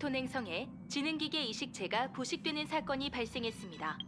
벨톤 행성에 지능기계 이식체가 부식되는 사건이 발생했습니다.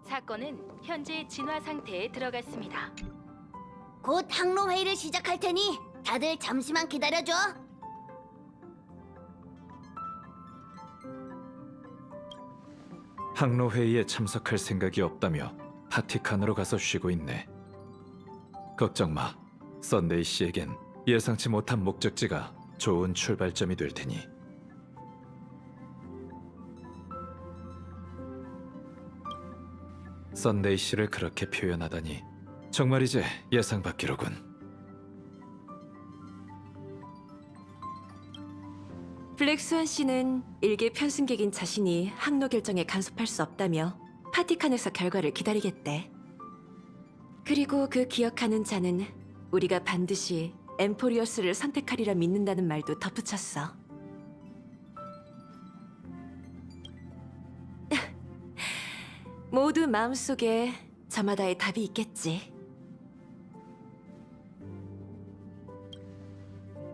사건은 현재 진화 상태에 들어갔습니다. 곧 항로 회의를 시작할 테니 다들 잠시만 기다려줘. 항로 회의에 참석할 생각이 없다며 파티칸으로 가서 쉬고 있네. 걱정 마. 썬데이 씨에겐 예상치 못한 목적지가 좋은 출발점이 될 테니. 썬데이 씨를 그렇게 표현하다니 정말 이제 예상 밖이로군. 블랙스완 씨는 일개 편승객인 자신이 항로 결정에 간섭할 수 없다며 파티칸에서 결과를 기다리겠대. 그리고 그 기억하는 자는 우리가 반드시 엠포리어스를 선택하리라 믿는다는 말도 덧붙였어. 모두 마음속에 저마다의 답이 있겠지.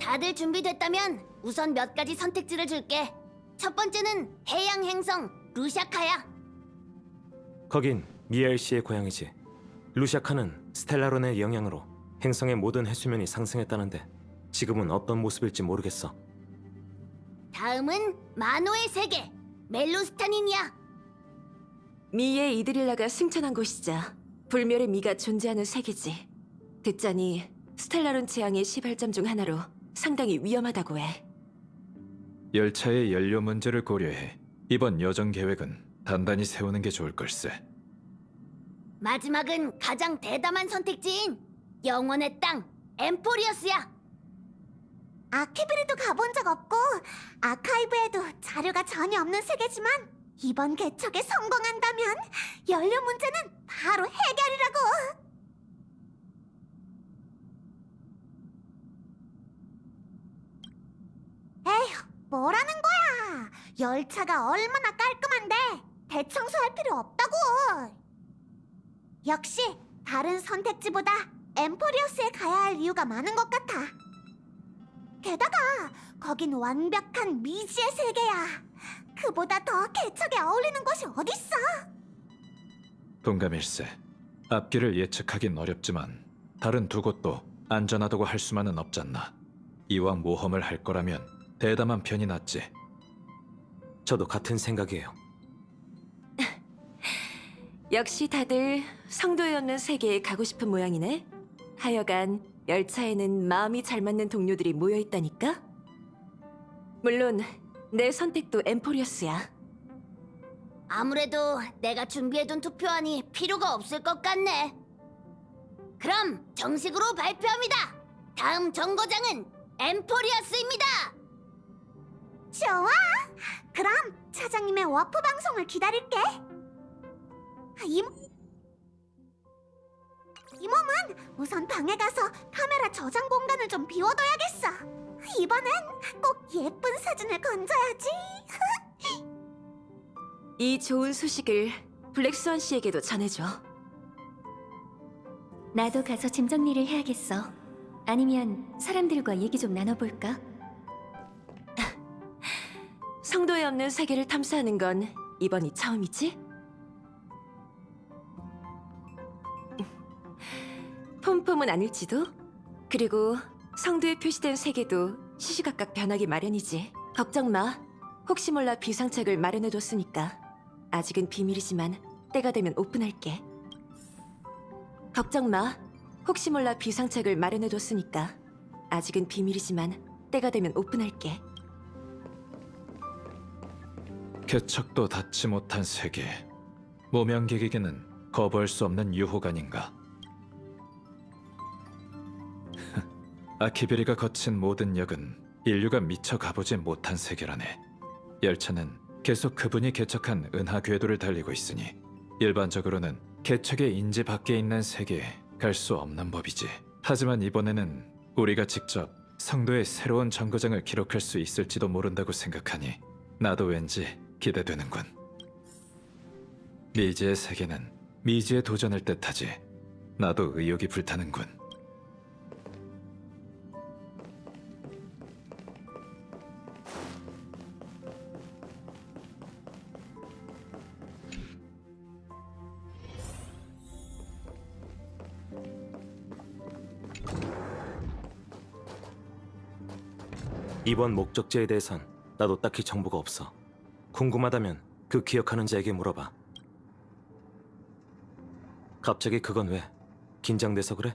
다들 준비됐다면 우선 몇 가지 선택지를 줄게. 첫 번째는 해양 행성 루샤카야. 거긴 미엘 씨의 고향이지. 루샤카는 스텔라론의 영향으로 행성의 모든 해수면이 상승했다는데 지금은 어떤 모습일지 모르겠어. 다음은 마노의 세계 멜로스타닌이야. 미의 이드릴라가 승천한 곳이자 불멸의 미가 존재하는 세계지. 듣자니 스텔라론 재앙의 시발점 중 하나로 상당히 위험하다고 해. 열차의 연료 문제를 고려해 이번 여정 계획은 단단히 세우는 게 좋을 걸세. 마지막은 가장 대담한 선택지인 영원의 땅 엠포리어스야. 아케비르도 가본 적 없고 아카이브에도 자료가 전혀 없는 세계지만 이번 개척에 성공한다면 연료 문제는 바로 해결이라고. 에휴, 뭐라는 거야. 열차가 얼마나 깔끔한데 대청소할 필요 없다고. 역시 다른 선택지보다 엠포리어스에 가야 할 이유가 많은 것 같아. 게다가 거긴 완벽한 미지의 세계야. 그보다 더 개척에 어울리는 곳이 어딨어? 동감일세. 앞길을 예측하긴 어렵지만 다른 두 곳도 안전하다고 할 수만은 없잖나. 이왕 모험을 할 거라면 대담한 편이 낫지. 저도 같은 생각이에요. 역시 다들 성도에 없는 세계에 가고 싶은 모양이네. 하여간 열차에는 마음이 잘 맞는 동료들이 모여 있다니까. 물론 내 선택도 엠포리어스야. 아무래도 내가 준비해둔 투표안이 필요가 없을 것 같네. 그럼 정식으로 발표합니다. 다음 정거장은 엠포리어스입니다. 좋아. 그럼 차장님의 워프 방송을 기다릴게. 이 몸은 우선 방에 가서 카메라 저장 공간을 좀 비워둬야겠어. 이번엔 꼭 예쁜 사진을 건져야지. 이 좋은 소식을 블랙스완 씨에게도 전해줘. 나도 가서 짐 정리를 해야겠어. 아니면 사람들과 얘기 좀 나눠볼까? 성도에 없는 세계를 탐사하는 건 이번이 처음이지? 폼폼은 아닐지도? 그리고 성도에 표시된 세계도 시시각각 변하기 마련이지. 걱정 마. 혹시 몰라 비상책을 마련해뒀으니까. 아직은 비밀이지만 때가 되면 오픈할게. 걱정 마. 혹시 몰라 비상책을 마련해뒀으니까. 아직은 비밀이지만 때가 되면 오픈할게. 개척도 닿지 못한 세계. 모명객에게는 거부할 수 없는 유혹 아닌가. 아키베리가 거친 모든 역은 인류가 미처 가보지 못한 세계라네. 열차는 계속 그분이 개척한 은하 궤도를 달리고 있으니 일반적으로는 개척의 인지 밖에 있는 세계에 갈 수 없는 법이지. 하지만 이번에는 우리가 직접 성도의 새로운 정거장을 기록할 수 있을지도 모른다고 생각하니 나도 왠지 기대되는군. 미지의 세계는 미지의 도전을 뜻하지. 나도 의욕이 불타는군. 이번 목적지에 대해선 나도 딱히 정보가 없어. 궁금하다면 그 기억하는 자에게 물어봐. 갑자기 그건 왜? 긴장돼서 그래?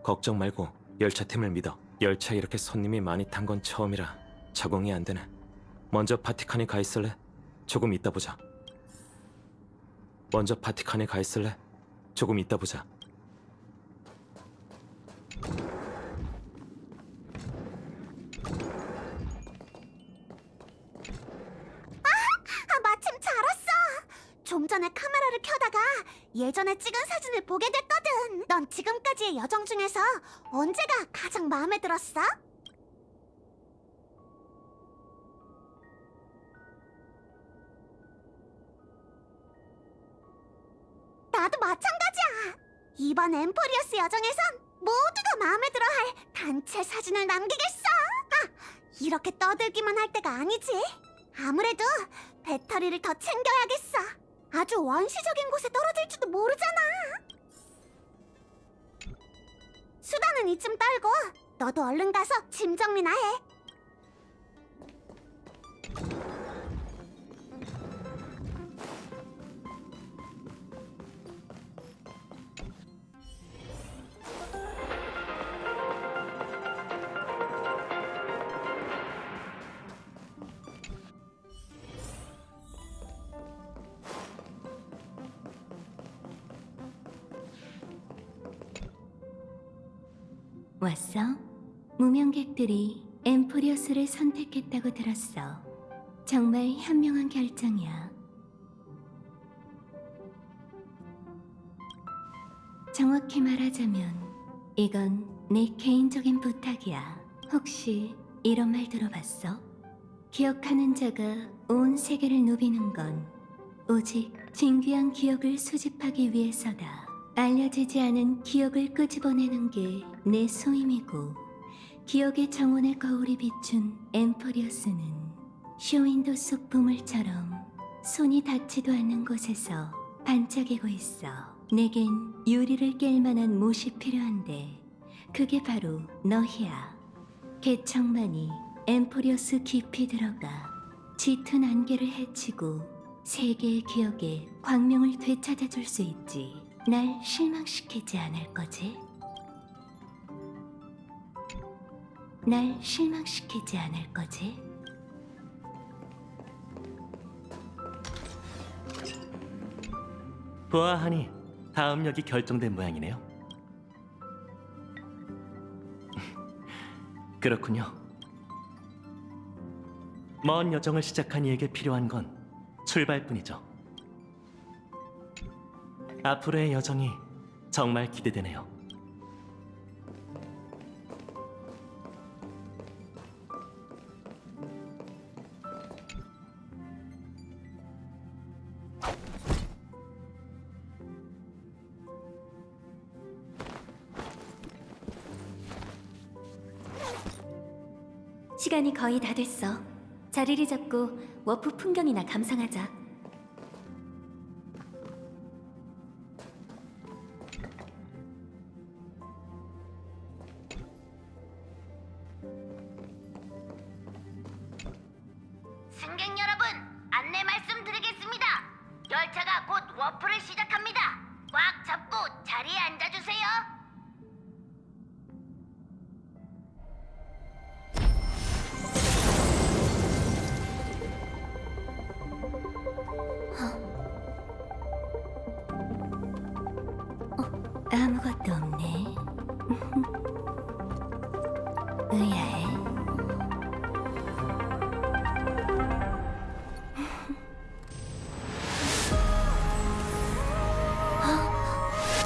걱정 말고 열차팀을 믿어. 열차 이렇게 손님이 많이 탄 건 처음이라 적응이 안 되네. 먼저 바티칸에 가 있을래? 조금 이따 보자. 먼저 바티칸에 가 있을래? 조금 이따 보자. 아, 마침 잘 왔어. 좀 전에 카메라를 켜다가 예전에 찍은 사진을 보게 됐거든. 넌 지금까지의 여정 중에서 언제가 가장 마음에 들었어? 나도 마찬가지야. 이번 엠포리어스 여정에선 모두가 마음에 들어할 단체 사진을 남기겠어. 아, 이렇게 떠들기만 할 때가 아니지. 아무래도 배터리를 더 챙겨야겠어. 아주 원시적인 곳에 떨어질지도 모르잖아. 수다는 이쯤 떨고 너도 얼른 가서 짐 정리나 해. 왔어? 무명객들이 엠포리어스를 선택했다고 들었어. 정말 현명한 결정이야. 정확히 말하자면 이건 내 개인적인 부탁이야. 혹시 이런 말 들어봤어? 기억하는 자가 온 세계를 누비는 건 오직 진귀한 기억을 수집하기 위해서다. 알려지지 않은 기억을 끄집어내는 게 내 소임이고, 기억의 정원의 거울이 비춘 엠포리어스는 쇼윈도 속 보물처럼 손이 닿지도 않는 곳에서 반짝이고 있어. 내겐 유리를 깰 만한 못이 필요한데 그게 바로 너희야. 개척만이 엠포리어스 깊이 들어가 짙은 안개를 헤치고 세계의 기억에 광명을 되찾아줄 수 있지. 날 실망시키지 않을 거지? 날 실망시키지 않을 거지? 보아하니 다음 역이 결정된 모양이네요. 그렇군요. 먼 여정을 시작한 이에게 필요한 건 출발뿐이죠. 앞으로의 여정이 정말 기대되네요. 시간이 거의 다 됐어. 자리를 잡고 워프 풍경이나 감상하자. 아무것도 없네. 의아해.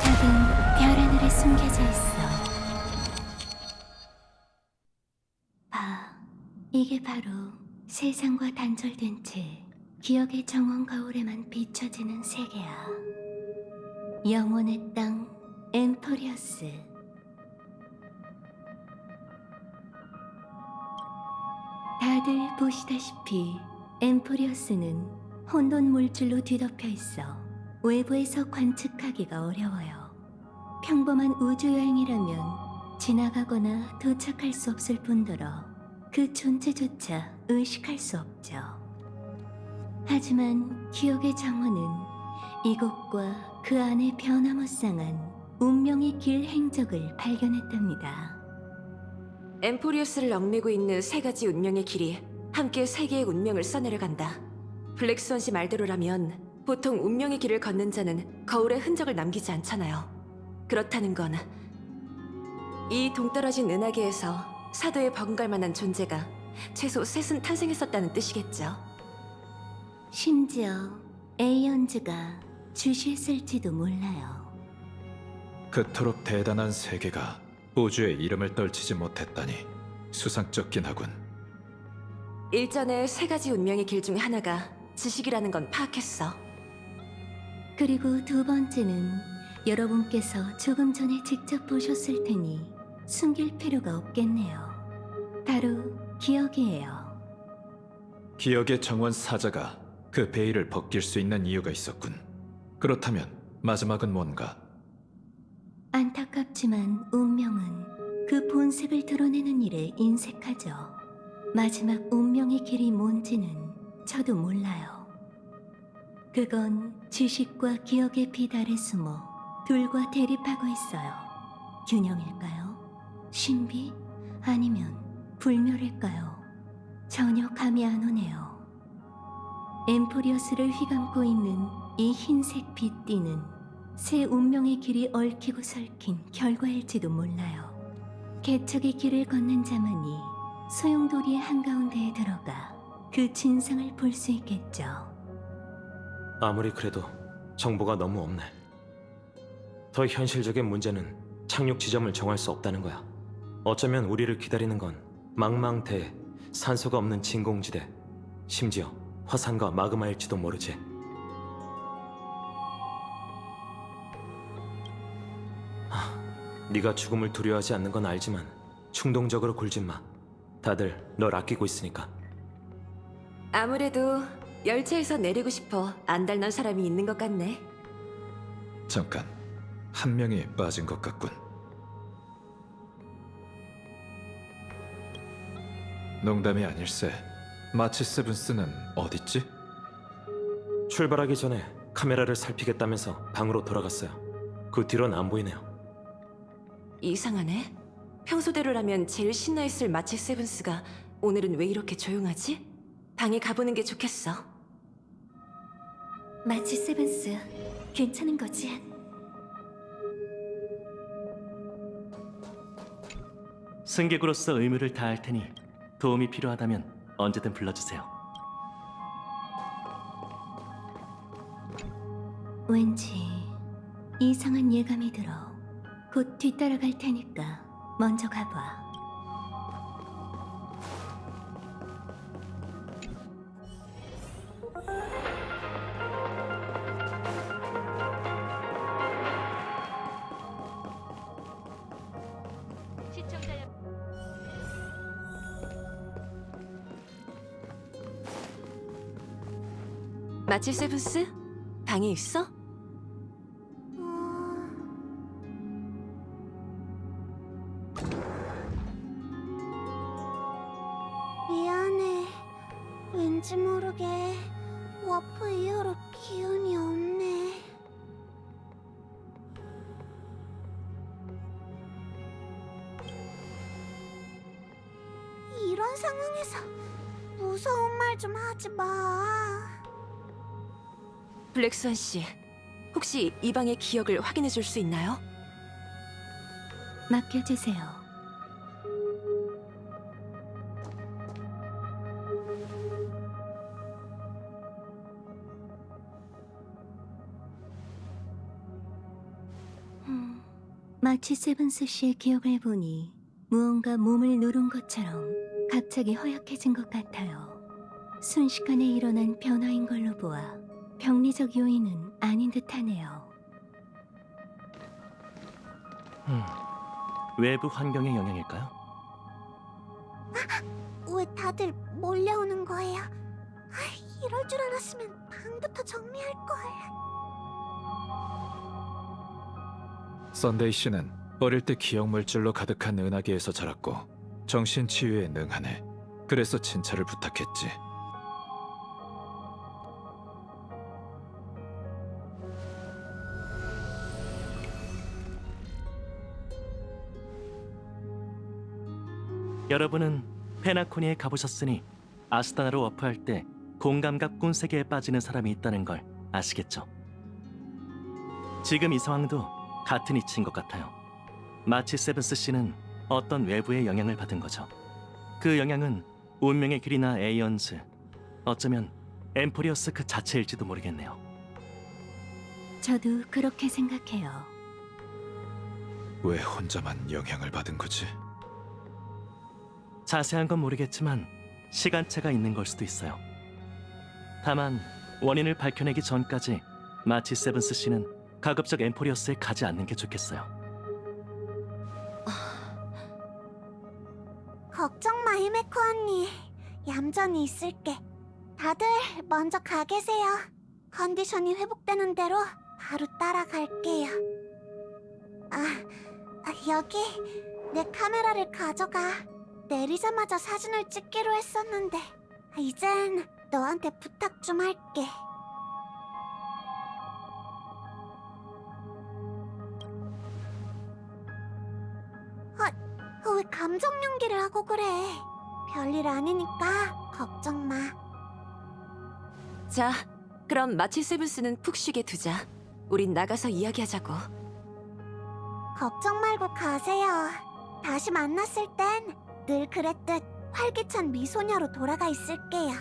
답은 별 하늘에 숨겨져 있어. 봐, 이게 바로 세상과 단절된 채 기억의 정원 거울에만 비춰지는 세계야. 영혼의 땅 엠포리어스. 다들 보시다시피 엠포리어스는 혼돈 물질로 뒤덮여 있어 외부에서 관측하기가 어려워요. 평범한 우주여행이라면 지나가거나 도착할 수 없을 뿐더러 그 존재조차 의식할 수 없죠. 하지만 기억의 정원은 이곳과 그 안에 변화무쌍한 운명의 길 행적을 발견했답니다. 엠포리우스를 얽매고 있는 세 가지 운명의 길이 함께 세계의 운명을 써내려간다. 블랙스원 씨 말대로라면 보통 운명의 길을 걷는 자는 거울에 흔적을 남기지 않잖아요. 그렇다는 건 이 동떨어진 은하계에서 사도에 버금갈 만한 존재가 최소 셋은 탄생했었다는 뜻이겠죠. 심지어 에이언즈가 주시했을지도 몰라요. 그토록 대단한 세계가 우주의 이름을 떨치지 못했다니 수상쩍긴 하군. 일전에 세 가지 운명의 길 중 하나가 지식이라는 건 파악했어. 그리고 두 번째는 여러분께서 조금 전에 직접 보셨을 테니 숨길 필요가 없겠네요. 바로 기억이에요. 기억의 정원 사자가 그 베일을 벗길 수 있는 이유가 있었군. 그렇다면 마지막은 뭔가? 안타깝지만 운명은 그 본색을 드러내는 일에 인색하죠. 마지막 운명의 길이 뭔지는 저도 몰라요. 그건 지식과 기억의 빛 아래 숨어 둘과 대립하고 있어요. 균형일까요? 신비? 아니면 불멸일까요? 전혀 감이 안 오네요. 엠포리어스를 휘감고 있는 이 흰색 빛띠는 새 운명의 길이 얽히고 설킨 결과일지도 몰라요. 개척의 길을 걷는 자만이 소용돌이의 한가운데에 들어가 그 진상을 볼 수 있겠죠. 아무리 그래도 정보가 너무 없네. 더 현실적인 문제는 착륙 지점을 정할 수 없다는 거야. 어쩌면 우리를 기다리는 건 망망대해, 산소가 없는 진공지대, 심지어 화산과 마그마일지도 모르지. 네가 죽음을 두려워하지 않는 건 알지만 충동적으로 굴지 마. 다들 널 아끼고 있으니까. 아무래도 열차에서 내리고 싶어 안달난 사람이 있는 것 같네. 잠깐, 한 명이 빠진 것 같군. 농담이 아닐세. 마치 세븐스는 어딨지? 출발하기 전에 카메라를 살피겠다면서 방으로 돌아갔어요. 그 뒤로는 안 보이네요. 이상하네. 평소대로라면 제일 신나있을 마치 세븐스가 오늘은 왜 이렇게 조용하지? 방에 가보는 게 좋겠어. 마치 세븐스, 괜찮은 거지? 승객으로서 의무를 다할 테니 도움이 필요하다면 언제든 불러주세요. 왠지 이상한 예감이 들어. 곧 뒤따라갈 테니까 먼저 가봐. 시청자 여러분. 마치 세븐스? 방에 있어? 미안해. 왠지 모르게 워프 이후로 기운이 없네. 이런 상황에서 무서운 말 좀 하지 마. 블랙스완 씨, 혹시 이 방의 기억을 확인해 줄 수 있나요? 맡겨주세요. 마치 세븐스 씨의 기억을 보니 무언가 몸을 누른 것처럼 갑자기 허약해진 것 같아요. 순식간에 일어난 변화인 걸로 보아 병리적 요인은 아닌 듯하네요. 외부 환경의 영향일까요? 왜 다들 몰려오는 거예요? 이럴 줄 알았으면 방부터 정리할 걸. 썬데이 씨는 어릴 때 기억 물질로 가득한 은하계에서 자랐고 정신 치유에 능하네. 그래서 진찰을 부탁했지. 여러분은 페나코니에 가보셨으니 아스타나로 워프할 때 공감각 꾼 세계에 빠지는 사람이 있다는 걸 아시겠죠? 지금 이 상황도 같은 이치인 것 같아요. 마치 세븐스 씨는 어떤 외부의 영향을 받은 거죠. 그 영향은 운명의 길이나 에이언즈, 어쩌면 엠포리어스 그 자체일지도 모르겠네요. 저도 그렇게 생각해요. 왜 혼자만 영향을 받은 거지? 자세한 건 모르겠지만 시간차가 있는 걸 수도 있어요. 다만 원인을 밝혀내기 전까지 마치 세븐스 씨는 가급적 엠포리어스에 가지 않는 게 좋겠어요. 걱정 마, 히메코 언니. 얌전히 있을게. 다들 먼저 가 계세요. 컨디션이 회복되는 대로 바로 따라갈게요. 여기 내 카메라를 가져가. 내리자마자 사진을 찍기로 했었는데 이젠 너한테 부탁 좀 할게. 왜 감정 연기를 하고 그래? 별일 아니니까 걱정 마. 자, 그럼 마치 세븐스는 푹 쉬게 두자. 우린 나가서 이야기하자고. 걱정 말고 가세요. 다시 만났을 땐 늘 그랬듯 활기찬 미소녀로 돌아가 있을게요.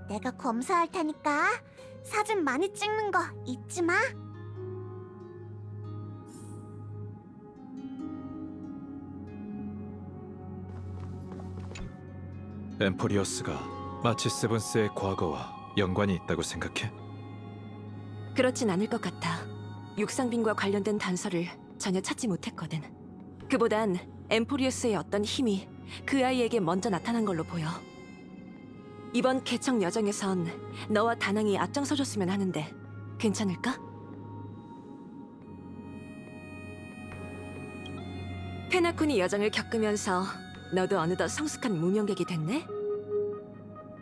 내가 검사할 테니까 사진 많이 찍는 거 잊지 마. 엠포리어스가 마치 세븐스의 과거와 연관이 있다고 생각해? 그렇진 않을 것 같아. 육상빈과 관련된 단서를 전혀 찾지 못했거든. 그보단 엠포리우스의 어떤 힘이 그 아이에게 먼저 나타난 걸로 보여. 이번 개척 여정에선 너와 다낭이 앞장서줬으면 하는데 괜찮을까? 페나코니 여정을 겪으면서 너도 어느덧 성숙한 무명객이 됐네?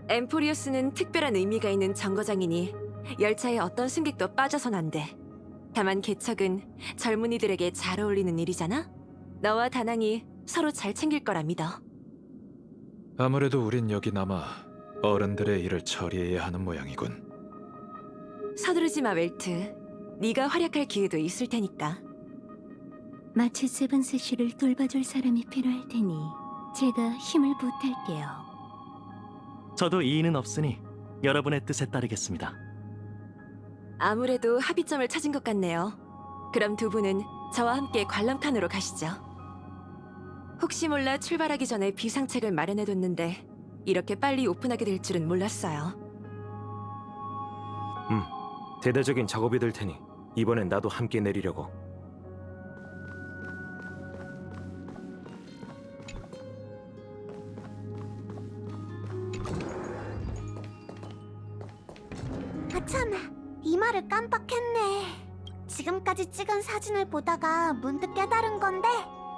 엠포리우스는 특별한 의미가 있는 정거장이니 열차에 어떤 승객도 빠져선 안 돼. 다만 개척은 젊은이들에게 잘 어울리는 일이잖아? 너와 다낭이 서로 잘 챙길 거라 믿어. 아무래도 우린 여기 남아 어른들의 일을 처리해야 하는 모양이군. 서두르지 마, 웰트. 네가 활약할 기회도 있을 테니까. 마치 세븐스 씨를 돌봐줄 사람이 필요할 테니 제가 힘을 보탤게요. 저도 이의는 없으니 여러분의 뜻에 따르겠습니다. 아무래도 합의점을 찾은 것 같네요. 그럼 두 분은 저와 함께 관람칸으로 가시죠. 혹시 몰라 출발하기 전에 비상책을 마련해뒀는데 이렇게 빨리 오픈하게 될 줄은 몰랐어요. 대대적인 작업이 될 테니 이번엔 나도 함께 내리려고. 참, 이 말을 깜빡했네. 지금까지 찍은 사진을 보다가 문득 깨달은 건데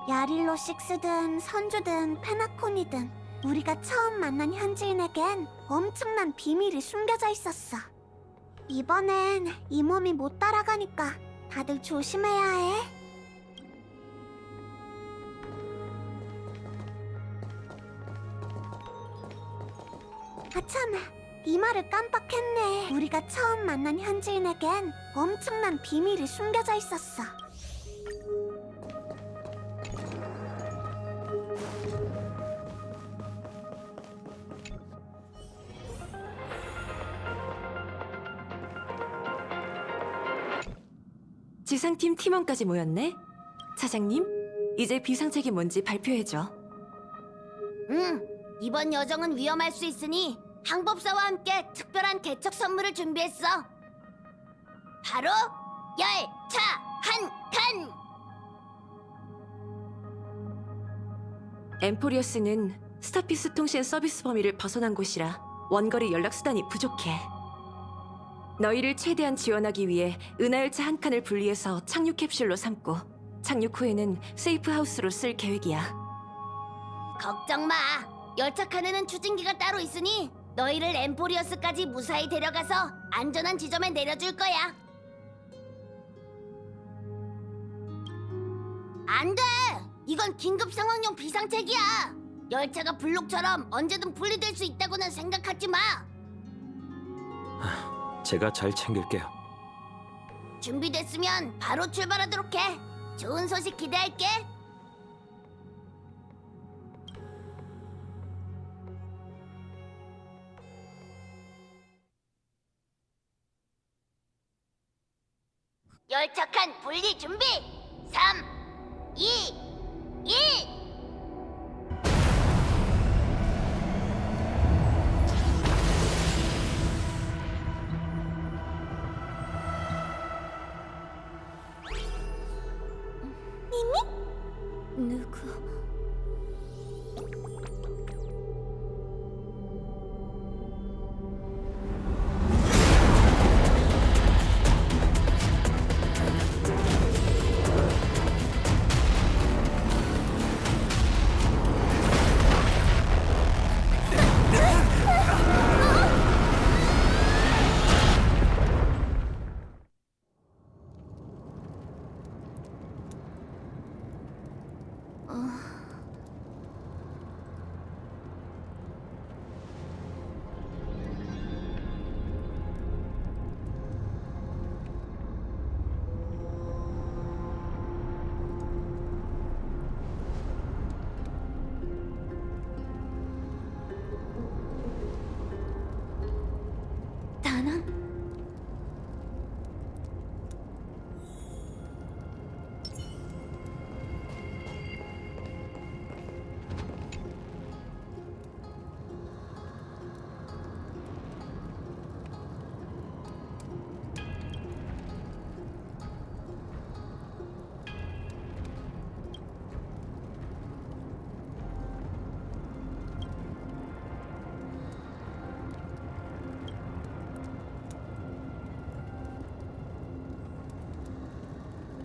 야릴로 식스든 선주든 페나코니든 우리가 처음 만난 현지인에겐 엄청난 비밀이 숨겨져 있었어. 이번엔 이 몸이 못 따라가니까 다들 조심해야 해. 참, 이 말을 깜빡했네. 우리가 처음 만난 현지인에겐 엄청난 비밀이 숨겨져 있었어. 비상팀 팀원까지 모였네. 차장님, 이제 비상책이 뭔지 발표해줘. 이번 여정은 위험할 수 있으니 항법사와 함께 특별한 개척 선물을 준비했어. 바로 열차 한 칸! 엠포리어스는 스타피스 통신 서비스 범위를 벗어난 곳이라 원거리 연락수단이 부족해. 너희를 최대한 지원하기 위해 은하열차 한 칸을 분리해서 착륙 캡슐로 삼고 착륙 후에는 세이프 하우스로 쓸 계획이야. 걱정 마. 열차 칸에는 추진기가 따로 있으니 너희를 엠포리어스까지 무사히 데려가서 안전한 지점에 내려줄 거야. 안 돼! 이건 긴급 상황용 비상책이야. 열차가 블록처럼 언제든 분리될 수 있다고는 생각하지 마. 제가 잘 챙길게요. 준비됐으면 바로 출발하도록 해. 좋은 소식 기대할게. 열차 칸 분리 준비. 3, 2, 1. 누구? 다낭?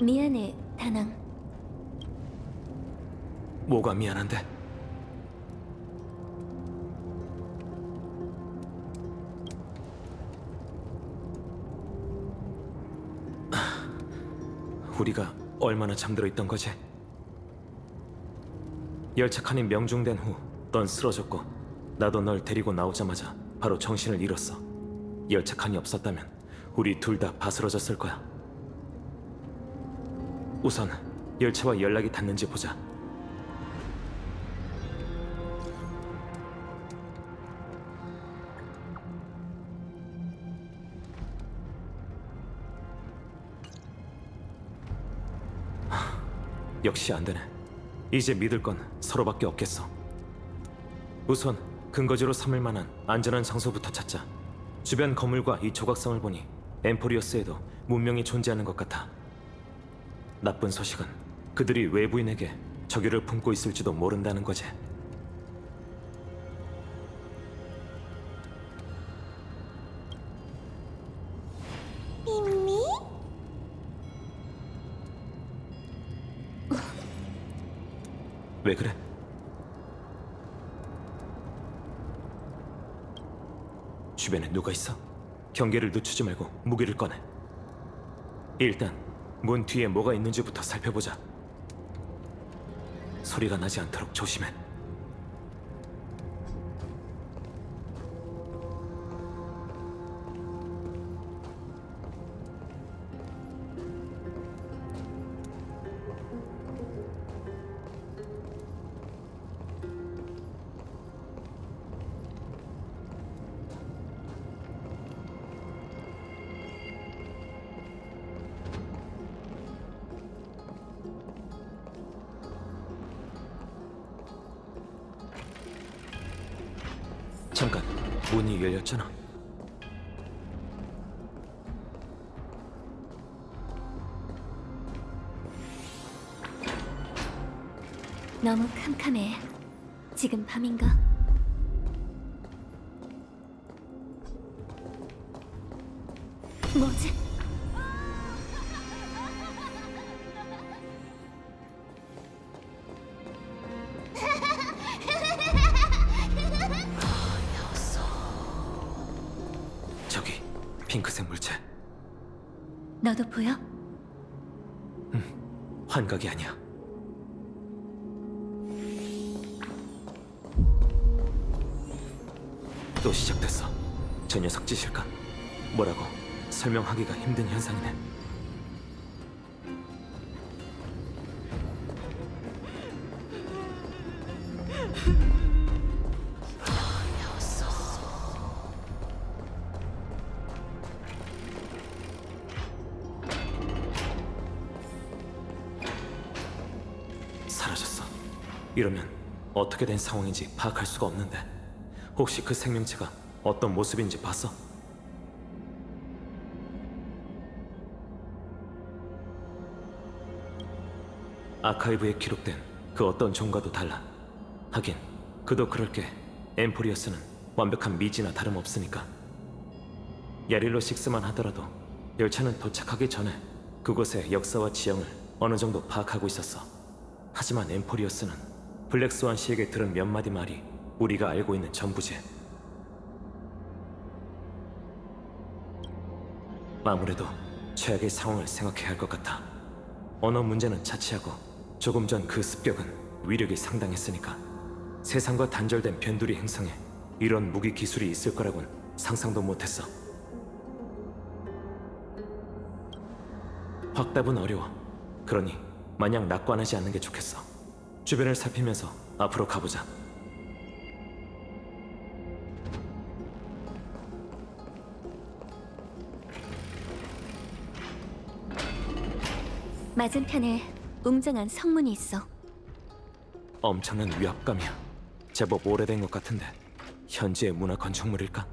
미안해, 다낭. 뭐가 미안한데? 우리가 얼마나 잠들어 있던 거지? 열차 칸이 명중된 후 넌 쓰러졌고 나도 널 데리고 나오자마자 바로 정신을 잃었어. 열차 칸이 없었다면 우리 둘 다 바스러졌을 거야. 우선 열차와 연락이 닿는지 보자. 역시 안 되네. 이제 믿을 건 서로밖에 없겠어. 우선 근거지로 삼을 만한 안전한 장소부터 찾자. 주변 건물과 이 조각성을 보니 엠포리어스에도 문명이 존재하는 것 같아. 나쁜 소식은 그들이 외부인에게 적유를 품고 있을지도 모른다는 거지. 미미? 왜 그래? 주변에 누가 있어? 경계를 늦추지 말고 무기를 꺼내. 일단 문 뒤에 뭐가 있는지부터 살펴보자. 소리가 나지 않도록 조심해. 잠깐, 문이 열렸잖아. 너무 캄캄해. 지금 밤인가? 뭐지? 저기, 핑크색 물체. 너도 보여? 환각이 아니야. 또 시작됐어. 저 녀석 짓일까? 뭐라고 설명하기가 힘든 현상이네. 사라졌어. 이러면 어떻게 된 상황인지 파악할 수가 없는데, 혹시 그 생명체가 어떤 모습인지 봤어? 아카이브에 기록된 그 어떤 종과도 달라. 하긴 그도 그럴 게 엠포리어스는 완벽한 미지나 다름없으니까. 야릴로 6만 하더라도 열차는 도착하기 전에 그곳의 역사와 지형을 어느 정도 파악하고 있었어. 하지만 엠포리어스는 블랙스완 씨에게 들은 몇 마디 말이 우리가 알고 있는 전부지. 아무래도 최악의 상황을 생각해야 할 것 같아. 언어 문제는 차치하고 조금 전 그 습격은 위력이 상당했으니까 세상과 단절된 변두리 행성에 이런 무기 기술이 있을 거라곤 상상도 못했어. 확답은 어려워. 그러니 마냥 낙관하지 않는 게 좋겠어. 주변을 살피면서 앞으로 가보자. 맞은편에 웅장한 성문이 있어. 엄청난 위압감이야. 제법 오래된 것 같은데 현지의 문화 건축물일까?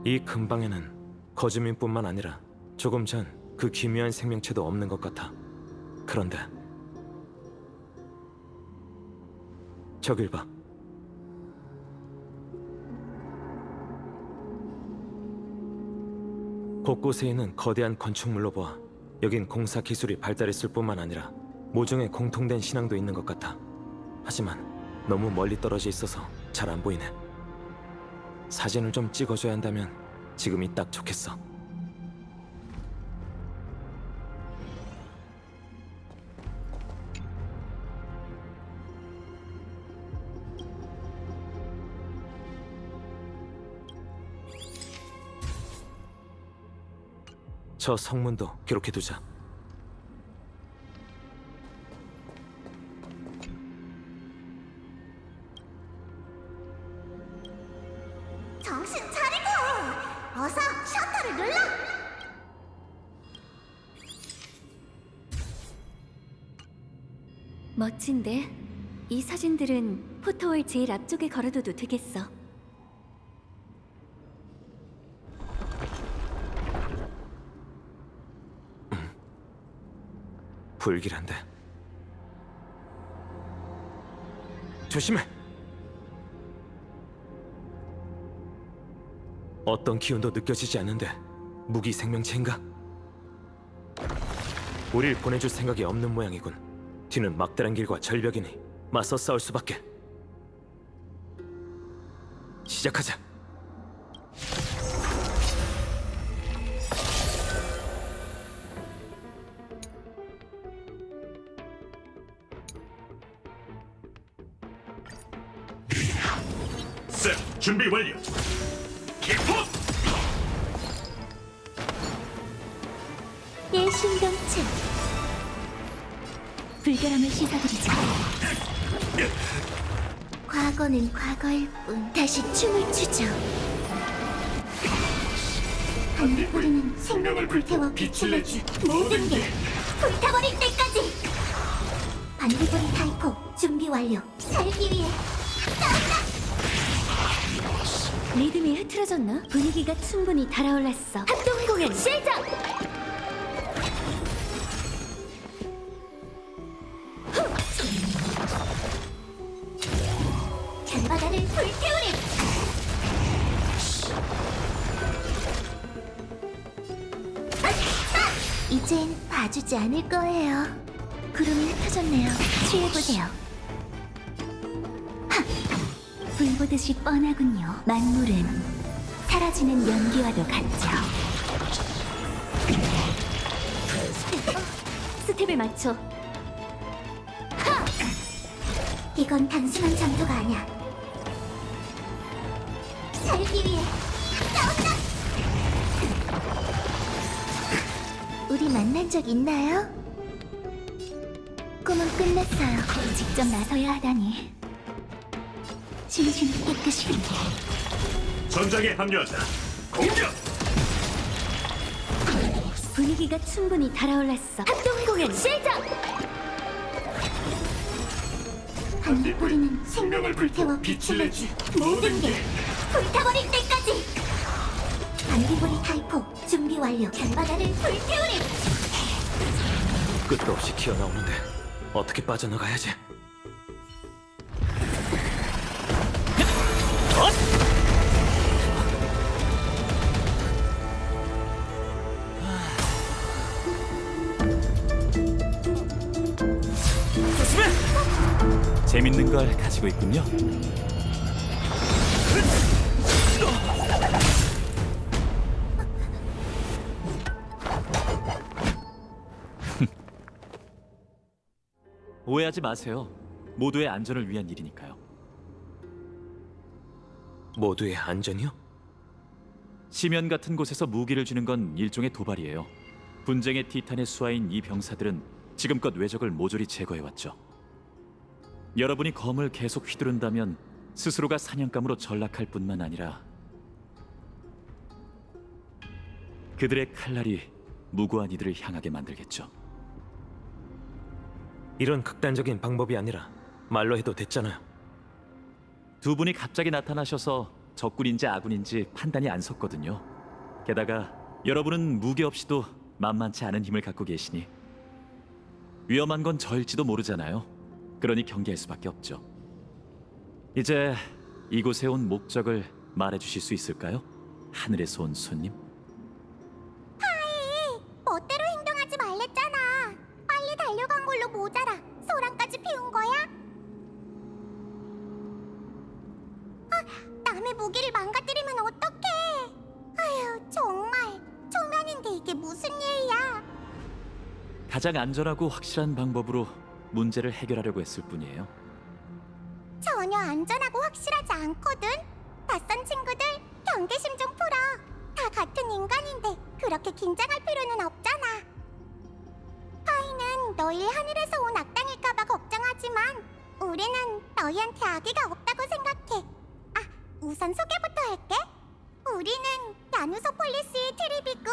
이 근방에는 거주민뿐만 아니라 조금 전 그 기묘한 생명체도 없는 것 같아. 그런데 저길 봐. 곳곳에 있는 거대한 건축물로 보아 여긴 공사 기술이 발달했을 뿐만 아니라 모종의 공통된 신앙도 있는 것 같아. 하지만 너무 멀리 떨어져 있어서 잘 안 보이네. 사진을 좀 찍어줘야 한다면 지금이 딱 좋겠어. 저 성문도 기록해두자. 정신 차리고! 어서 셔터를 눌러! 멋진데? 이 사진들은 포토월 제일 앞쪽에 걸어둬도 되겠어. 불길한데. 조심해. 어떤 기운도 느껴지지 않는데 무기 생명체인가? 우릴 보내줄 생각이 없는 모양이군. 뒤는 막다른 길과 절벽이니 맞서 싸울 수밖에. 시작하자. 셋, 준비 완료. 킥포! 예신경체. 불결함을 씻어드리자. 과거는 과거일 뿐. 다시 춤을 추죠. 하늘뿌리는 생명을 불태워 빛을 내지. 모든 게 불타버릴 때까지. 반딧불이 타이포 준비 완료. 살기 위해. 리듬이 흐트러졌나? 분위기가 충분히 달아올랐어. 합동 공연 시작! 겨바다를 불태우리. 이젠 봐주지 않을 거예요. 구름이 흩어졌네요. 취해보세요. 불 보듯이 뻔하군요. 만물은 사라지는 연기와도 같죠. 스텝에 맞춰. 이건 단순한 전투가 아니야. 살기 위해. 우리 만난 적 있나요? 꿈은 끝났어요. 직접 나서야 하다니. 진심을 깨끗이. 전장에 합류한다. 공격! 분위기가 충분히 달아올랐어. 합동 공연 시작! 하늘뿌리는 생명을 불태워 빛을 내지. 모든 게 불타버릴 때까지. 반딧불이 타이포 준비 완료. 겨바다를 불태우리. 끝도 없이 기어나오는데 어떻게 빠져나가야지? 재밌는 걸 가지고 있군요. 오해하지 마세요. 모두의 안전을 위한 일이니까요. 모두의 안전이요? 심연 같은 곳에서 무기를 쥐는 건 일종의 도발이에요. 분쟁의 티탄의 수하인 이 병사들은 지금껏 외적을 모조리 제거해왔죠. 여러분이 검을 계속 휘두른다면 스스로가 사냥감으로 전락할 뿐만 아니라 그들의 칼날이 무고한 이들을 향하게 만들겠죠. 이런 극단적인 방법이 아니라 말로 해도 됐잖아요. 두 분이 갑자기 나타나셔서 적군인지 아군인지 판단이 안 섰거든요. 게다가 여러분은 무기 없이도 만만치 않은 힘을 갖고 계시니 위험한 건 저일지도 모르잖아요. 그러니 경계할 수밖에 없죠. 이제 이곳에 온 목적을 말해주실 수 있을까요? 하늘에서 온 손님? 멋대로 행동하지 말랬잖아. 빨리 달려간 걸로 모자라. 소란까지 피운 거야? 남의 무기를 망가뜨리면 어떡해? 아휴, 정말 초면인데 이게 무슨 일이야? 가장 안전하고 확실한 방법으로 문제를 해결하려고 했을 뿐이에요. 전혀 안전하고 확실하지 않거든. 낯선 친구들, 경계심 좀 풀어. 다 같은 인간인데 그렇게 긴장할 필요는 없잖아. 파이는 너희 하늘에서 온 악당일까봐 걱정하지만 우리는 너희한테 악의가 없다고 생각해. 우선 소개부터 할게. 우리는 야누소폴리스의 트리비고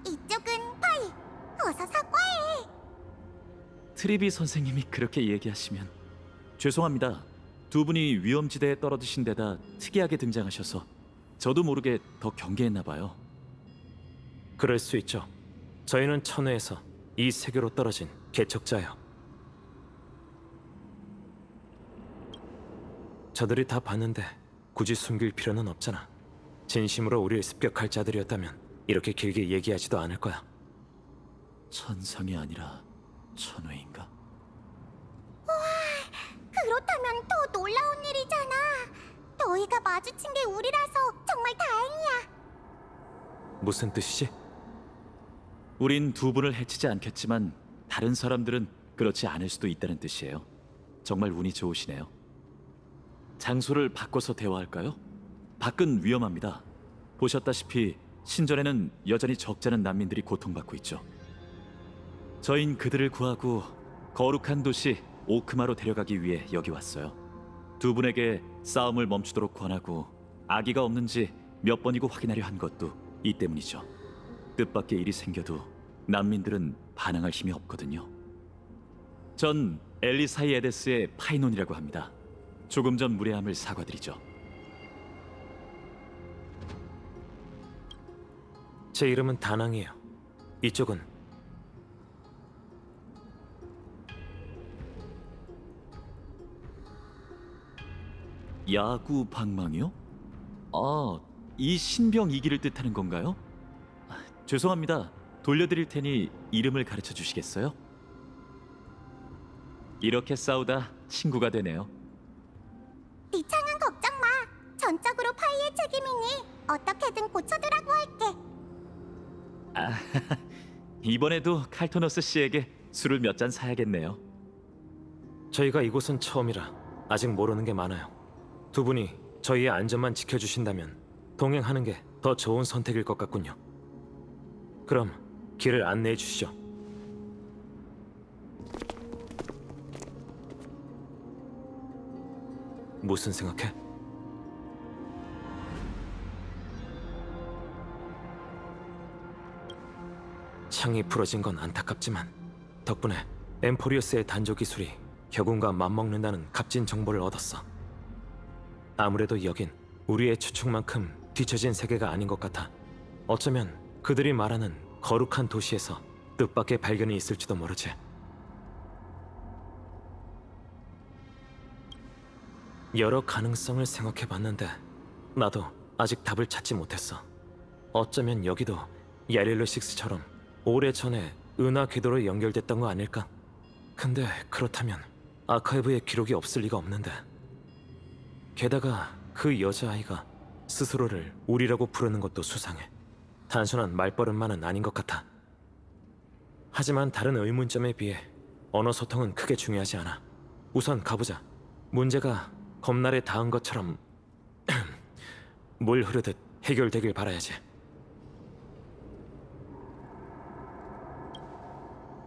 이쪽은 파이. 어서 사과해. 트리비 선생님이 그렇게 얘기하시면 죄송합니다. 두 분이 위험지대에 떨어지신 데다 특이하게 등장하셔서 저도 모르게 더 경계했나 봐요. 그럴 수 있죠. 저희는 천회에서 이 세계로 떨어진 개척자요. 저들이 다 봤는데 굳이 숨길 필요는 없잖아. 진심으로 우리를 습격할 자들이었다면 이렇게 길게 얘기하지도 않을 거야. 천상이 아니라 천회인가? 그렇다면 더 놀라운 일이잖아. 너희가 마주친 게 우리라서 정말 다행이야. 무슨 뜻이지? 우린 두 분을 해치지 않겠지만 다른 사람들은 그렇지 않을 수도 있다는 뜻이에요. 정말 운이 좋으시네요. 장소를 바꿔서 대화할까요? 밖은 위험합니다. 보셨다시피 신전에는 여전히 적잖은 난민들이 고통받고 있죠. 저흰 그들을 구하고 거룩한 도시 오크마로 데려가기 위해 여기 왔어요. 두 분에게 싸움을 멈추도록 권하고 아기가 없는지 몇 번이고 확인하려 한 것도 이 때문이죠. 뜻밖의 일이 생겨도 난민들은 반항할 힘이 없거든요. 전 엘리사이 에데스의 파이논이라고 합니다. 조금 전 무례함을 사과드리죠. 제 이름은 다낭이에요. 이쪽은 야구 방망이요? 아, 이 신병 이기를 뜻하는 건가요? 죄송합니다. 돌려드릴 테니 이름을 가르쳐 주시겠어요? 이렇게 싸우다 친구가 되네요. 이창은 걱정 마. 전적으로 파이의 책임이니 어떻게든 고쳐두라고 할게. 이번에도 칼토너스 씨에게 술을 몇 잔 사야겠네요. 저희가 이곳은 처음이라 아직 모르는 게 많아요. 두 분이 저희의 안전만 지켜주신다면 동행하는 게 더 좋은 선택일 것 같군요. 그럼 길을 안내해 주시죠. 무슨 생각해? 창이 부러진 건 안타깝지만 덕분에 엠포리어스의 단조 기술이 격운과 맞먹는다는 값진 정보를 얻었어. 아무래도 여긴 우리의 추측만큼 뒤처진 세계가 아닌 것 같아. 어쩌면 그들이 말하는 거룩한 도시에서 뜻밖의 발견이 있을지도 모르지. 여러 가능성을 생각해봤는데 나도 아직 답을 찾지 못했어. 어쩌면 여기도 야릴로6처럼 오래전에 은하 궤도로 연결됐던 거 아닐까? 근데 그렇다면 아카이브에 기록이 없을 리가 없는데. 게다가 그 여자아이가 스스로를 우리라고 부르는 것도 수상해. 단순한 말버릇만은 아닌 것 같아. 하지만 다른 의문점에 비해 언어 소통은 크게 중요하지 않아. 우선 가보자. 문제가 검날에 닿은 것처럼 물 흐르듯 해결되길 바라야지.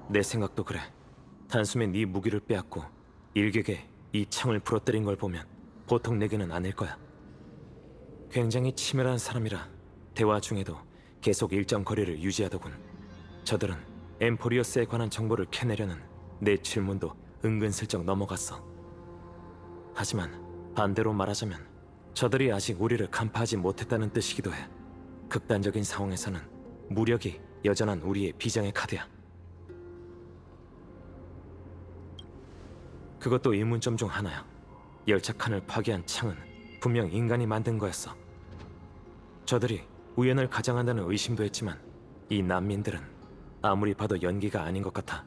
내 생각도 그래. 단숨에 네 무기를 빼앗고 일격에 이 창을 부러뜨린 걸 보면 보통 내게는 아닐 거야. 굉장히 치밀한 사람이라 대화 중에도 계속 일정 거리를 유지하더군. 저들은 엠포리어스에 관한 정보를 캐내려는 내 질문도 은근슬쩍 넘어갔어. 하지만 반대로 말하자면 저들이 아직 우리를 간파하지 못했다는 뜻이기도 해. 극단적인 상황에서는 무력이 여전한 우리의 비장의 카드야. 그것도 의문점 중 하나야. 열차 칸을 파괴한 창은 분명 인간이 만든 거였어. 저들이 우연을 가장한다는 의심도 했지만 이 난민들은 아무리 봐도 연기가 아닌 것 같아.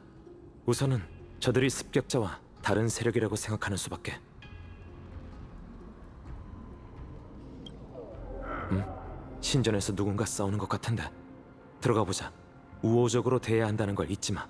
우선은 저들이 습격자와 다른 세력이라고 생각하는 수밖에. 신전에서 누군가 싸우는 것 같은데. 들어가 보자. 우호적으로 대해야 한다는 걸 잊지 마.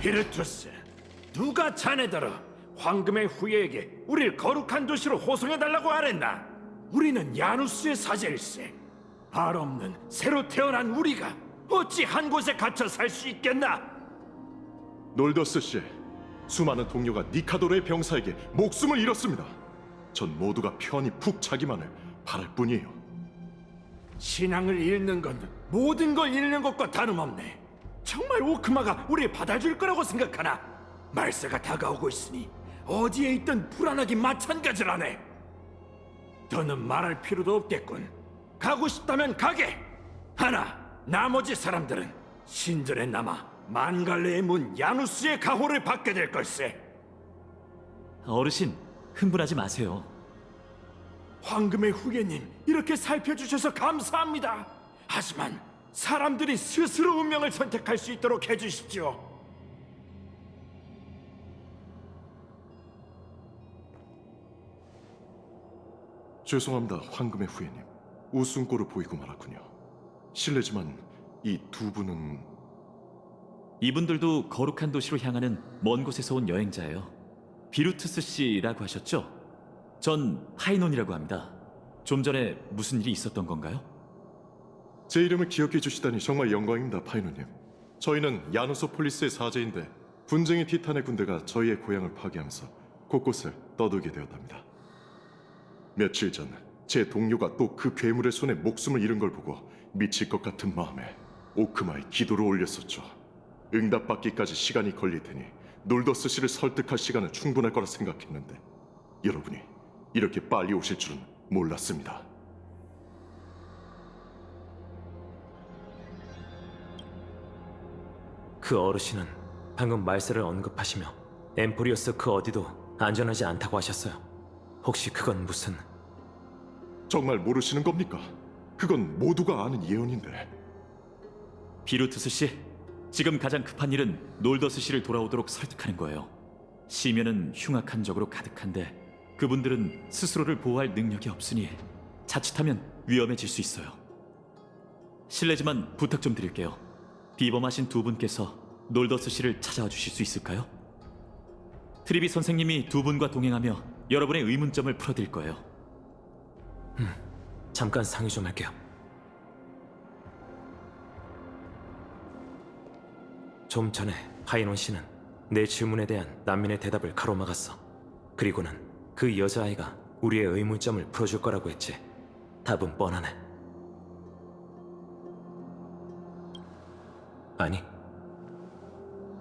히르투스, 누가 자네더러 황금의 후예에게 우리를 거룩한 도시로 호송해달라고 하랬나? 우리는 야누스의 사제일세. 알 없는 새로 태어난 우리가 어찌 한 곳에 갇혀 살 수 있겠나? 놀더스 씨, 수많은 동료가 니카도르의 병사에게 목숨을 잃었습니다. 전 모두가 편히 푹 자기만을 바랄 뿐이에요. 신앙을 잃는 건 모든 걸 잃는 것과 다름없네. 정말 오크마가 우리 받아줄 거라고 생각하나? 말세가 다가오고 있으니 어디에 있든 불안하기 마찬가지라네. 더는 말할 필요도 없겠군. 가고 싶다면 가게. 하나, 나머지 사람들은 신전에 남아 만갈레의 문 야누스의 가호를 받게 될 걸세. 어르신, 흥분하지 마세요. 황금의 후예님, 이렇게 살펴주셔서 감사합니다. 하지만 사람들이 스스로 운명을 선택할 수 있도록 해주십시오. 죄송합니다, 황금의 후예님. 웃음꼴을 보이고 말았군요. 실례지만 이 두 분은... 이분들도 거룩한 도시로 향하는 먼 곳에서 온 여행자예요. 비루투스 씨라고 하셨죠? 전 파이논이라고 합니다. 좀 전에 무슨 일이 있었던 건가요? 제 이름을 기억해 주시다니 정말 영광입니다, 파이노님. 저희는 야누소폴리스의 사제인데 분쟁이 티탄의 군대가 저희의 고향을 파괴하면서 곳곳을 떠돌게 되었답니다. 며칠 전 제 동료가 또 그 괴물의 손에 목숨을 잃은 걸 보고 미칠 것 같은 마음에 오크마에 기도를 올렸었죠. 응답받기까지 시간이 걸릴 테니 놀더스 씨를 설득할 시간은 충분할 거라 생각했는데 여러분이 이렇게 빨리 오실 줄은 몰랐습니다. 그 어르신은 방금 말세를 언급하시며 엠포리오스 그 어디도 안전하지 않다고 하셨어요. 혹시 그건 무슨... 정말 모르시는 겁니까? 그건 모두가 아는 예언인데. 비루투스 씨, 지금 가장 급한 일은 놀더스 씨를 돌아오도록 설득하는 거예요. 시면은 흉악한 적으로 가득한데 그분들은 스스로를 보호할 능력이 없으니 자칫하면 위험해질 수 있어요. 실례지만 부탁 좀 드릴게요. 비범하신 두 분께서 놀더스 씨를 찾아와 주실 수 있을까요? 트리비 선생님이 두 분과 동행하며 여러분의 의문점을 풀어드릴 거예요. 잠깐 상의 좀 할게요. 좀 전에 파이논 씨는 내 질문에 대한 난민의 대답을 가로막았어. 그리고는 그 여자아이가 우리의 의문점을 풀어줄 거라고 했지. 답은 뻔하네. 아니,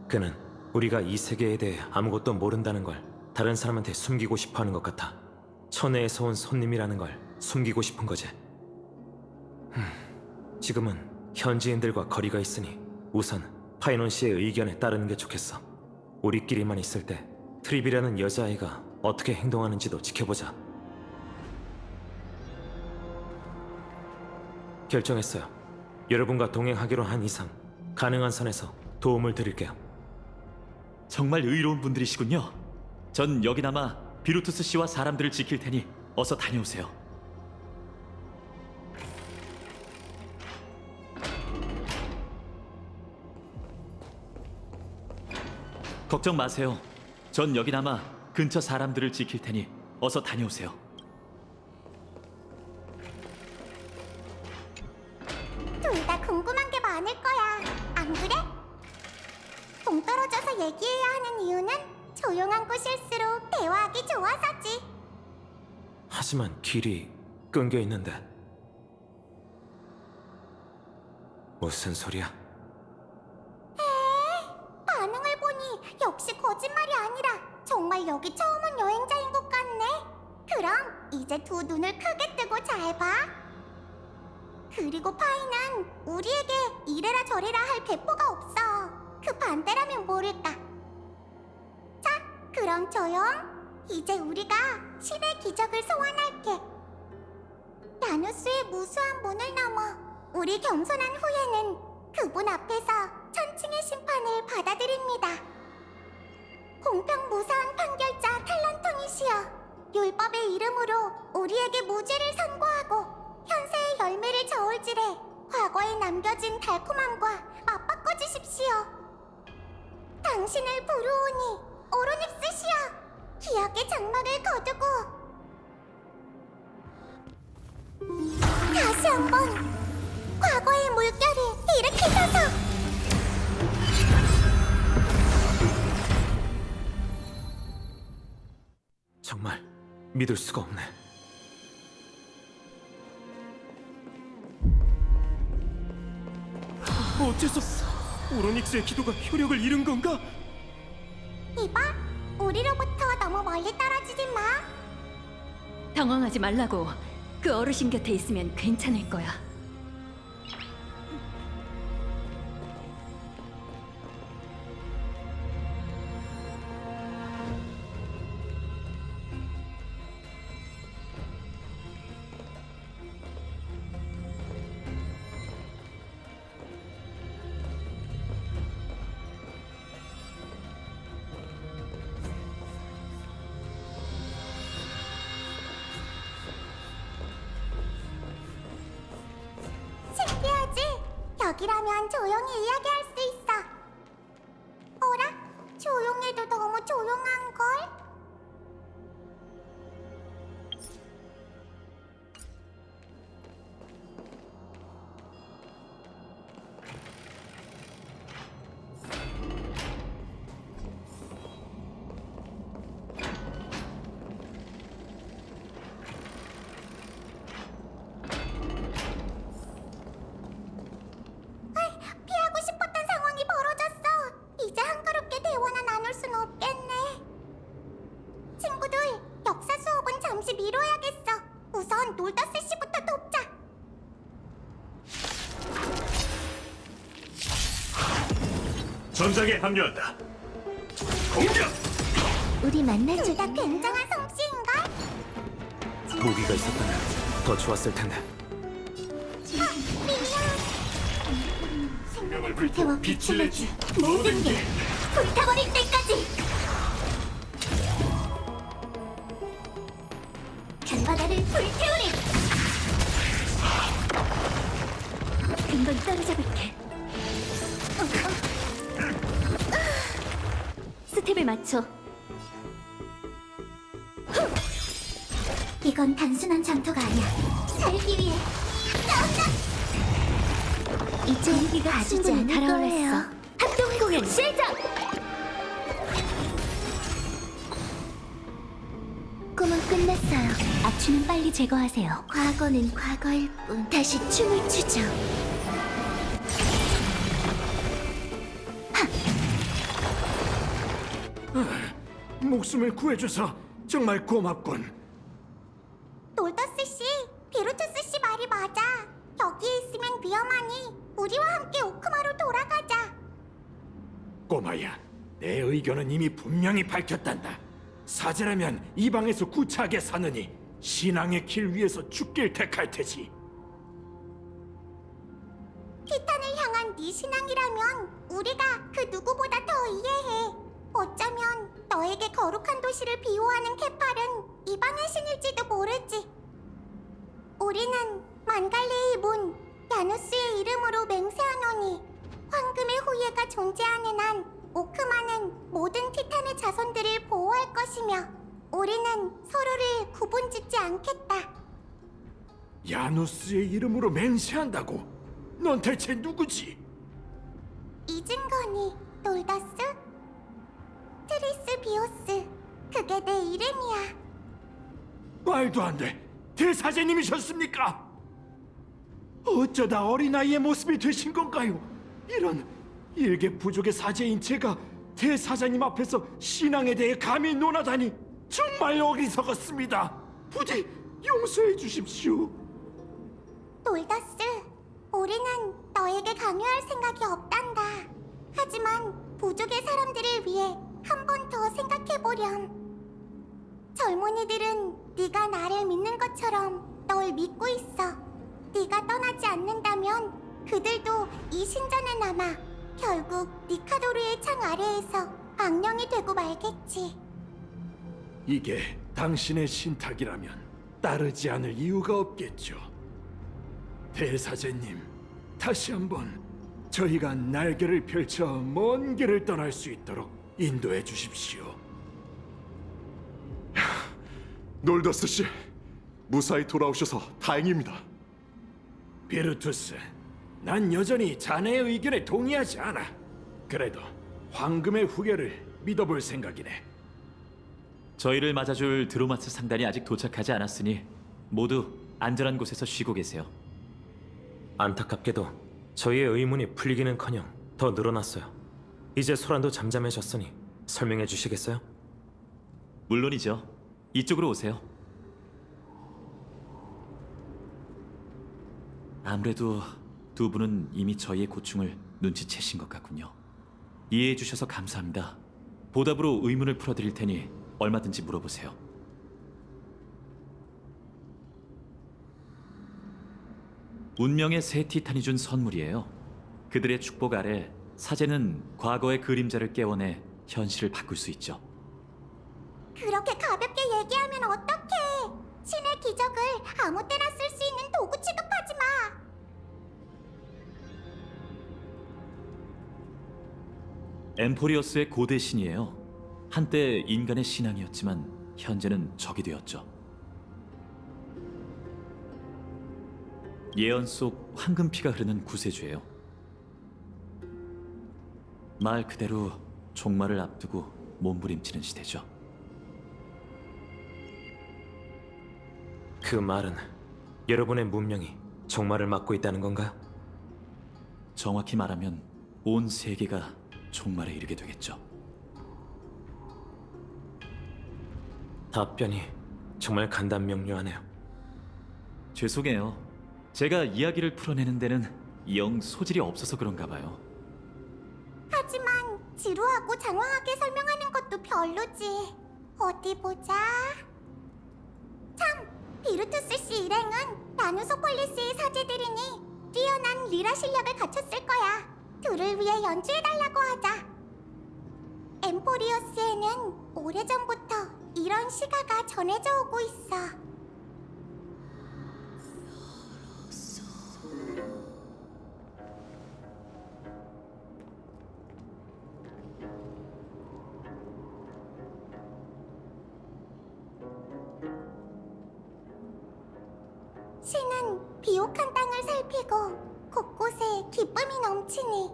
그는 우리가 이 세계에 대해 아무것도 모른다는 걸 다른 사람한테 숨기고 싶어하는 것 같아. 천혜에서 온 손님이라는 걸 숨기고 싶은 거지. 지금은 현지인들과 거리가 있으니 우선 파이논 씨의 의견에 따르는 게 좋겠어. 우리끼리만 있을 때 트립이라는 여자아이가 어떻게 행동하는지도 지켜보자. 결정했어요. 여러분과 동행하기로 한 이상 가능한 선에서 도움을 드릴게요. 정말 의로운 분들이시군요. 전 여기 남아 비루투스 씨와 사람들을 지킬 테니 어서 다녀오세요. 걱정 마세요. 전 여기 남아 근처 사람들을 지킬 테니 어서 다녀오세요. 둘 다 궁금한 게 많을 거야. 안 그래? 동떨어져서 얘기해야 하는 이유는 조용한 곳일수록 대화하기 좋아서지. 하지만 길이 끊겨 있는데. 무슨 소리야? 반응을 보니 역시 거짓말이 아니라 정말 여기 처음 온 여행자인 것 같네. 그럼 이제 두 눈을 크게 뜨고 잘 봐. 그리고 파이는 우리에게 이래라 저래라 할 배포가 없어. 그 반대라면 모를까. 자, 그럼 조용. 이제 우리가 신의 기적을 소환할게. 야누스의 무수한 문을 넘어 우리 겸손한 후예는 그분 앞에서 천칭의 심판을 받아들입니다. 공평 무사한 판결자 탈란토니시여, 율법의 이름으로 우리에게 무죄를 선고하고 현세의 열매를 저울질해 과거에 남겨진 달콤함과 맞바꿔 주십시오. 당신을 부르오니 오로닙스시여, 기억의 장막을 거두고 다시 한번 과거의 물결을 일으키소서. 정말 믿을 수가 없네. 어째서 오로닉스의 기도가 효력을 잃은 건가? 이봐, 우리로부터 너무 멀리 떨어지지 마. 당황하지 말라고. 그 어르신 곁에 있으면 괜찮을 거야. 신기하지? 여기라면 조용히 이야기할 수 있어. 조용한 걸? 피하고 싶었던 상황이 벌어졌어. 이제 한가롭게 대화나 나눌 순 없겠네. 친구들, 역사 수업은 잠시 미뤄야겠어. 우선 놀더스 씨부터 돕자. 전장에 합류한다. 공격! 우리 만날 줄다 굉장한 솜씨인걸? 무기가 있었다면 더 좋았을 텐데. 생명을 불태워 빛을 내지. 모든 게 불타버릴 때까지. 결바다를 불태우리. 근거리 따라잡을게. 스텝을 맞춰. 이건 단순한 전투가 아니야. 살기 위해 싸운다. 이제 위기가 아주 잘 달아올랐어. 합동 공연 시작! 꿈은 끝났어요. 악취는 빨리 제거하세요. 과거는 과거일 뿐. 다시 춤을 추죠. 목숨을 구해줘서 정말 고맙군. 놀더스 씨, 비루투스 씨 말이 맞아. 여기에 있으면 위험하니 우리와 함께 오크마로 돌아가자. 꼬마야, 내 의견은 이미 분명히 밝혔단다. 사제라면 이 방에서 구차하게 사느니 신앙의 길 위에서 죽길 택할 테지. 티탄을 향한 네 신앙이라면 우리가 그 누구보다 더 이해해. 어쩌면 너에게 거룩한 도시를 비호하는 케팔은 이방의 신일지도 모르지. 우리는 만갈레의 문, 야누스의 이름으로 맹세하노니 황금의 후예가 존재하는 한 오크마는 모든 티탄의 자손들을 보호할 것이며 우리는 서로를 구분짓지 않겠다. 야누스의 이름으로 맹세한다고? 넌 대체 누구지? 잊은 거니, 놀더스? 트리스 비오스, 그게 내 이름이야. 말도 안 돼. 대사제님이셨습니까? 어쩌다 어린아이의 모습이 되신 건가요? 이런 일개 부족의 사제인 제가 대사장님 앞에서 신앙에 대해 감히 논하다니 정말 어리석었습니다. 부디 용서해 주십시오. 놀더스, 우리는 너에게 강요할 생각이 없단다. 하지만 부족의 사람들을 위해 한 번 더 생각해보렴. 젊은이들은 네가 나를 믿는 것처럼 널 믿고 있어. 네가 떠나지 않는다면 그들도 이 신전에 남아 결국 니카도르의 창 아래에서 악령이 되고 말겠지. 이게 당신의 신탁이라면 따르지 않을 이유가 없겠죠. 대사제님, 다시 한번 저희가 날개를 펼쳐 먼 길을 떠날 수 있도록 인도해 주십시오. 놀더스 씨, 무사히 돌아오셔서 다행입니다. 비르투스, 난 여전히 자네의 의견에 동의하지 않아. 그래도 황금의 후계를 믿어볼 생각이네. 저희를 맞아줄 드로마스 상단이 아직 도착하지 않았으니 모두 안전한 곳에서 쉬고 계세요. 안타깝게도 저희의 의문이 풀리기는커녕 더 늘어났어요. 이제 소란도 잠잠해졌으니 설명해 주시겠어요? 물론이죠. 이쪽으로 오세요. 아무래도 두 분은 이미 저희의 고충을 눈치채신 것 같군요. 이해해 주셔서 감사합니다. 보답으로 의문을 풀어드릴 테니 얼마든지 물어보세요. 운명의 새 티탄이 준 선물이에요. 그들의 축복 아래 사제는 과거의 그림자를 깨워내 현실을 바꿀 수 있죠. 그렇게 가볍게 얘기하면 어떡해. 신의 기적을 아무 때나 쓸 수 있는 도구 취급하지 마. 엠포리어스의 고대 신이에요. 한때 인간의 신앙이었지만 현재는 적이 되었죠. 예언 속 황금피가 흐르는 구세주예요. 말 그대로 종말을 앞두고 몸부림치는 시대죠. 그 말은 여러분의 문명이 종말을 맞고 있다는 건가요? 정확히 말하면 온 세계가 종말에 이르게 되겠죠. 답변이 정말 간단명료하네요. 죄송해요. 제가 이야기를 풀어내는 데는 영 소질이 없어서 그런가 봐요. 하지만 지루하고 장황하게 설명하는 것도 별로지. 어디 보자. 참, 비루투스 씨 일행은 나누소폴리스의 사제들이니 뛰어난 리라 실력을 갖췄을 거야. 둘을 위해 연주해달라고 하자. 엠포리오스에는 오래전부터 이런 시가가 전해져 오고 있어. 신은 비옥한 땅을 살피고 곳곳에 기쁨이 넘치니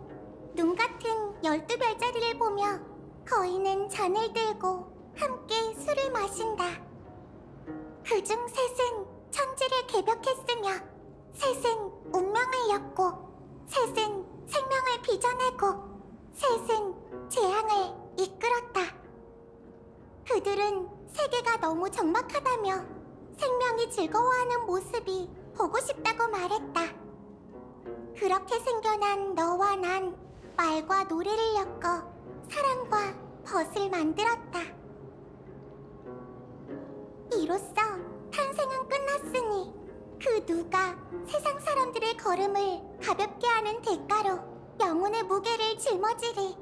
눈 같은 12별자리를 보며 거인은 잔을 들고 함께 술을 마신다. 그중 셋은 천지를 개벽했으며 셋은 운명을 엮고 셋은 생명을 빚어내고 셋은 재앙을 이끌었다. 그들은 세계가 너무 적막하다며 생명이 즐거워하는 모습이 보고 싶다고 말했다. 그렇게 생겨난 너와 난 말과 노래를 엮어 사랑과 벗을 만들었다. 이로써 탄생은 끝났으니 그 누가 세상 사람들의 걸음을 가볍게 하는 대가로 영혼의 무게를 짊어지리.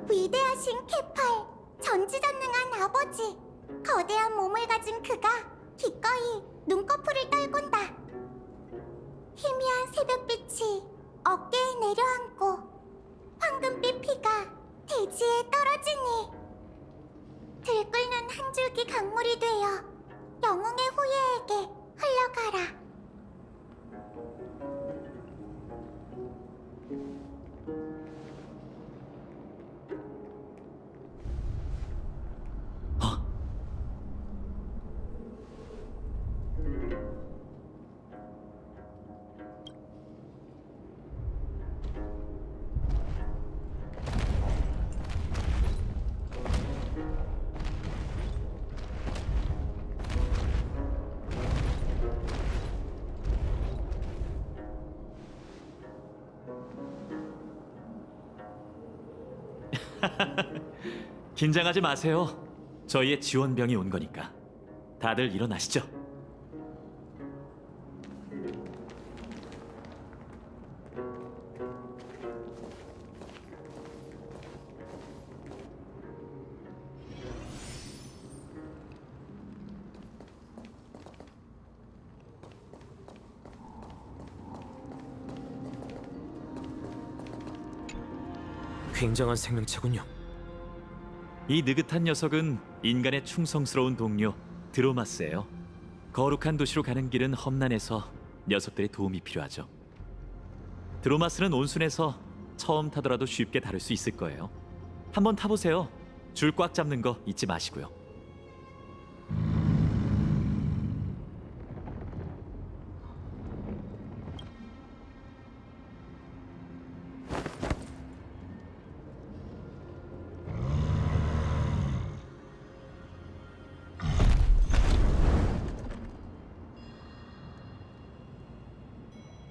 위대하신 케팔, 전지전능한 아버지, 거대한 몸을 가진 그가 기꺼이 눈꺼풀을 떨군다. 희미한 새벽빛이 어깨에 내려앉고 황금빛 피가 대지에 떨어지니 들끓는 한 줄기 강물이 되어 영웅의 후예에게 흘러가라. 긴장하지 마세요. 저희의 지원병이 온 거니까. 다들 일어나시죠. 굉장한 생명체군요. 이 느긋한 녀석은 인간의 충성스러운 동료 드로마스예요. 거룩한 도시로 가는 길은 험난해서 녀석들의 도움이 필요하죠. 드로마스는 온순해서 처음 타더라도 쉽게 다룰 수 있을 거예요. 한번 타보세요. 줄 꽉 잡는 거 잊지 마시고요.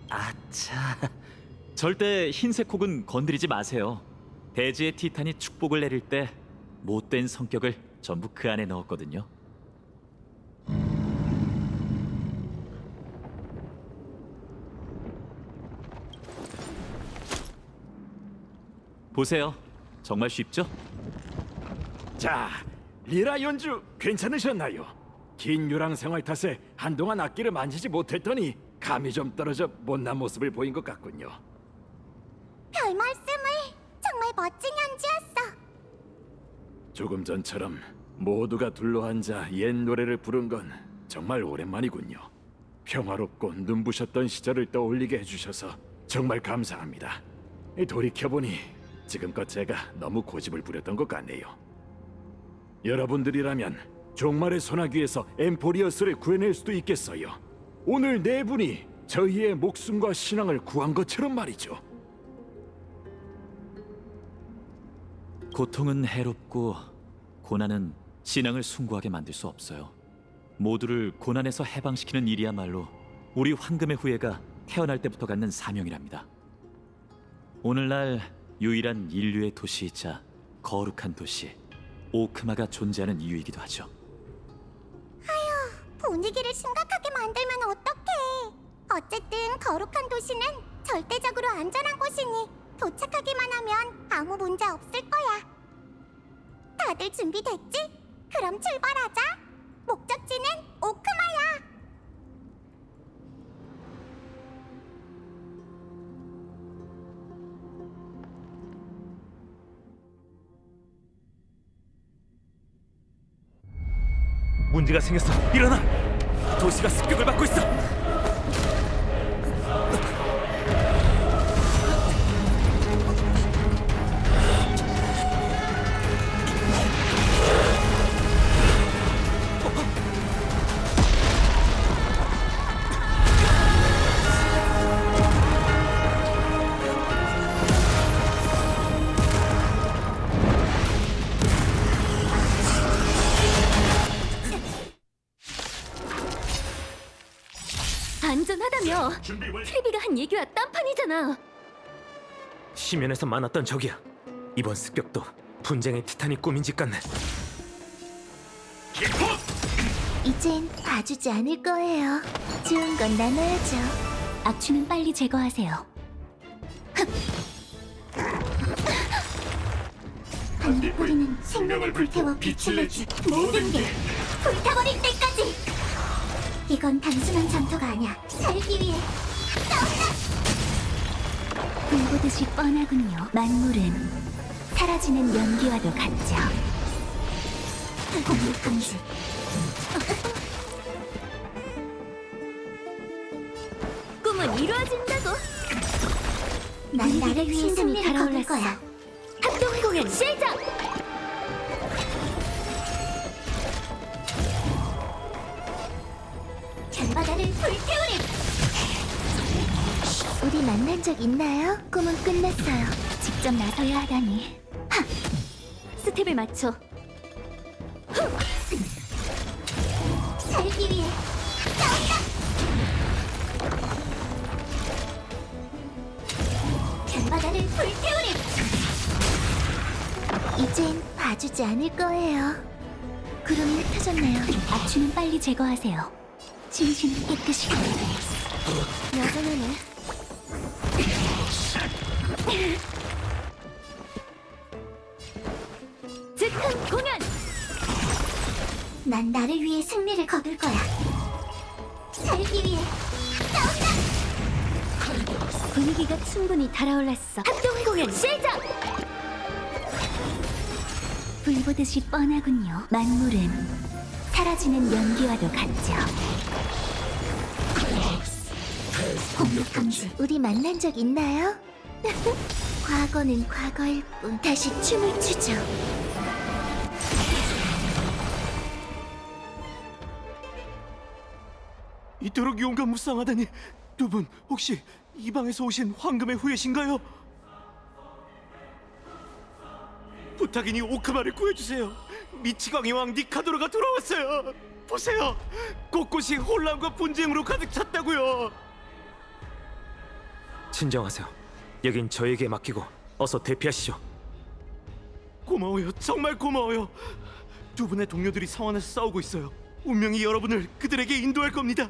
아차, 절대 흰색 혹은 건드리지 마세요. 대지의 티탄이 축복을 내릴 때 못된 성격을 전부 그 안에 넣었거든요. 보세요. 정말 쉽죠? 자, 리라 연주 괜찮으셨나요? 긴 유랑 생활 탓에 한동안 악기를 만지지 못했더니 감이 좀 떨어져 못난 모습을 보인 것 같군요. 별 말씀을. 정말 멋진 연주였어. 조금 전처럼 모두가 둘러앉아 옛 노래를 부른 건 정말 오랜만이군요. 평화롭고 눈부셨던 시절을 떠올리게 해주셔서 정말 감사합니다. 돌이켜보니 지금껏 제가 너무 고집을 부렸던 것 같네요. 여러분들이라면 종말의 소나기에서 엠포리어스를 구해낼 수도 있겠어요. 오늘 네 분이 저희의 목숨과 신앙을 구한 것처럼 말이죠. 고통은 해롭고 고난은 신앙을 숭고하게 만들 수 없어요. 모두를 고난에서 해방시키는 일이야말로 우리 황금의 후예가 태어날 때부터 갖는 사명이랍니다. 오늘날 유일한 인류의 도시이자 거룩한 도시 오크마가 존재하는 이유이기도 하죠. 분위기를 심각하게 만들면 어떡해. 어쨌든 거룩한 도시는 절대적으로 안전한 곳이니 도착하기만 하면 아무 문제 없을 거야. 다들 준비됐지? 그럼 출발하자. 목적지는 오크마야. 문제가 생겼어. 일어나. 도시가 습격을 받고 있어. 안전하다며. 트리비가 한 얘기와 딴판이잖아. 시면에서 만났던 적이야. 이번 습격도 분쟁의 티탄이 꾸민 짓 같네. 이젠 봐주지 않을 거예요. 좋은 건 나눠야죠. 악취는 빨리 제거하세요. 하늘 뿌리는 생명을 불태워 빛을 내지. 모든 게 불타버릴 때까지. 이건 단순한 전투가 아니야. 살기 위해 불보듯이 뻔하군요. 만물은 사라지는 연기와도 같죠. 공격 감지. 꿈은 이루어진다고. 난 나를 위해 승리를 거둘 달아올랐어. 거야. 합동 공연 시작. 겨바다를 불태우리. 우리 만난 적 있나요? 꿈은 끝났어요. 직접 나서야 하다니. 하! 스텝을 맞춰. 살기 위해 겨바다를 불태우리. 이젠 봐주지 않을 거예요. 구름이 흩어졌네요. 악취는 빨리 제거하세요. 진심은 깨끗이. 여전하네. 즉흥 공연. 난 나를 위해 승리를 거둘 거야. 살기 위해 분위기가 충분히 달아올랐어. 합동 공연 시작. 불보듯이 뻔하군요. 만물은 사라지는 연기와도 같죠. 공격 감지. 우리 만난 적 있나요? 과거는 과거일 뿐. 다시 춤을 추죠. 이토록 용감무쌍하다니. 두 분 혹시 이 방에서 오신 황금의 후예신가요? 부탁이니 오크마를 구해주세요. 미치광이 왕 니카도르가 돌아왔어요. 보세요. 곳곳이 혼란과 분쟁으로 가득 찼다고요. 진정하세요. 여긴 저에게 맡기고 어서 대피하시죠. 고마워요. 정말 고마워요. 두 분의 동료들이 상원에서 싸우고 있어요. 운명이 여러분을 그들에게 인도할 겁니다.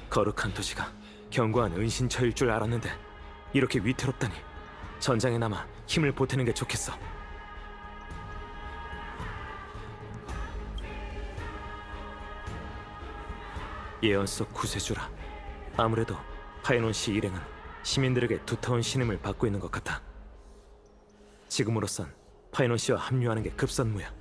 거룩한 도시가 견고한 은신처일 줄 알았는데 이렇게 위태롭다니. 전장에 남아 힘을 보태는 게 좋겠어. 예언 속 구세주라. 아무래도 파이논 씨 일행은 시민들에게 두터운 신임을 받고 있는 것 같아. 지금으로선 파이논 씨와 합류하는 게 급선무야.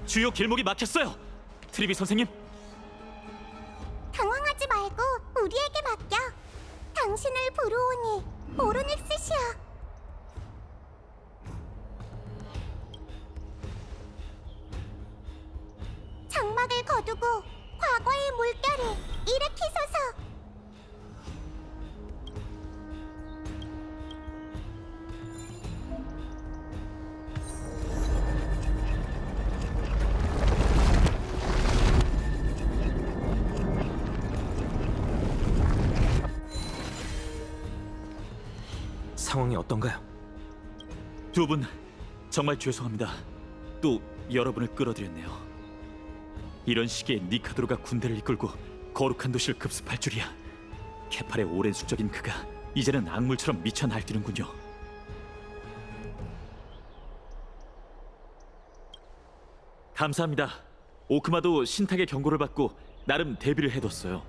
주요 길목이 막혔어요. 트리비 선생님, 당황하지 말고 우리에게 맡겨. 당신을 부르오니 오르닉스시여. 장막을 거두고 과거의 물결을 일으키소서. 상황이 어떤가요? 두 분 정말 죄송합니다. 또 여러분을 끌어들였네요. 이런 시기에 니카도르가 군대를 이끌고 거룩한 도시를 급습할 줄이야. 케팔의 오랜 숙적인 그가 이제는 악물처럼 미쳐 날뛰는군요. 감사합니다. 오크마도 신탁의 경고를 받고 나름 대비를 해뒀어요.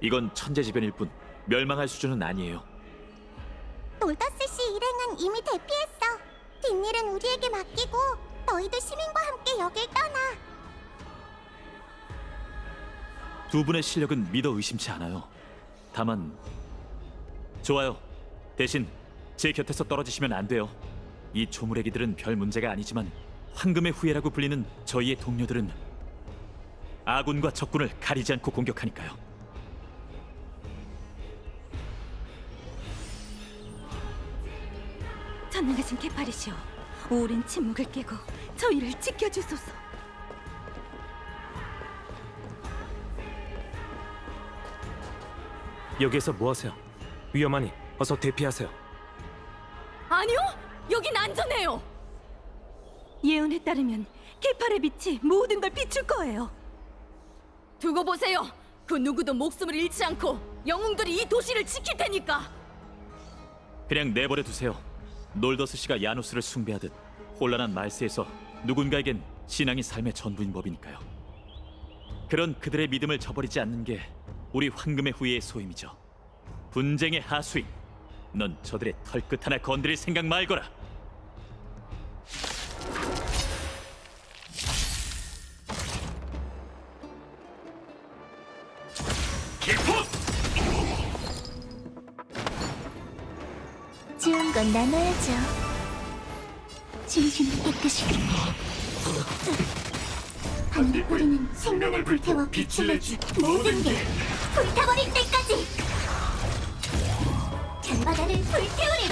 이건 천재지변일 뿐 멸망할 수준은 아니에요. 놀더스 씨 일행은 이미 대피했어. 뒷일은 우리에게 맡기고 너희도 시민과 함께 여길 떠나. 두 분의 실력은 믿어 의심치 않아요. 다만 좋아요. 대신 제 곁에서 떨어지시면 안 돼요. 이 조물애기들은 별 문제가 아니지만 황금의 후예라고 불리는 저희의 동료들은 아군과 적군을 가리지 않고 공격하니까요. 전능하신 케파리시오, 오랜 침묵을 깨고 저희를 지켜주소서. 여기에서 뭐 하세요? 위험하니 어서 대피하세요. 아니요, 여긴 안전해요. 예언에 따르면 케팔의 빛이 모든 걸 비출 거예요. 두고 보세요. 그 누구도 목숨을 잃지 않고 영웅들이 이 도시를 지킬 테니까. 그냥 내버려 두세요. 놀더스 씨가 야누스를 숭배하듯 혼란한 말세에서 누군가에겐 신앙이 삶의 전부인 법이니까요. 그런 그들의 믿음을 저버리지 않는 게 우리 황금의 후예의 소임이죠. 분쟁의 하수인, 넌 저들의 털끝 하나 건드릴 생각 말거라. 좋은 건 나눠야죠. 진심을 깨끗이. 하늘의 뿌리는 생명을 불태워 빛을 내지. 모든 게 불타버릴 때까지. 별바다를 불태우리.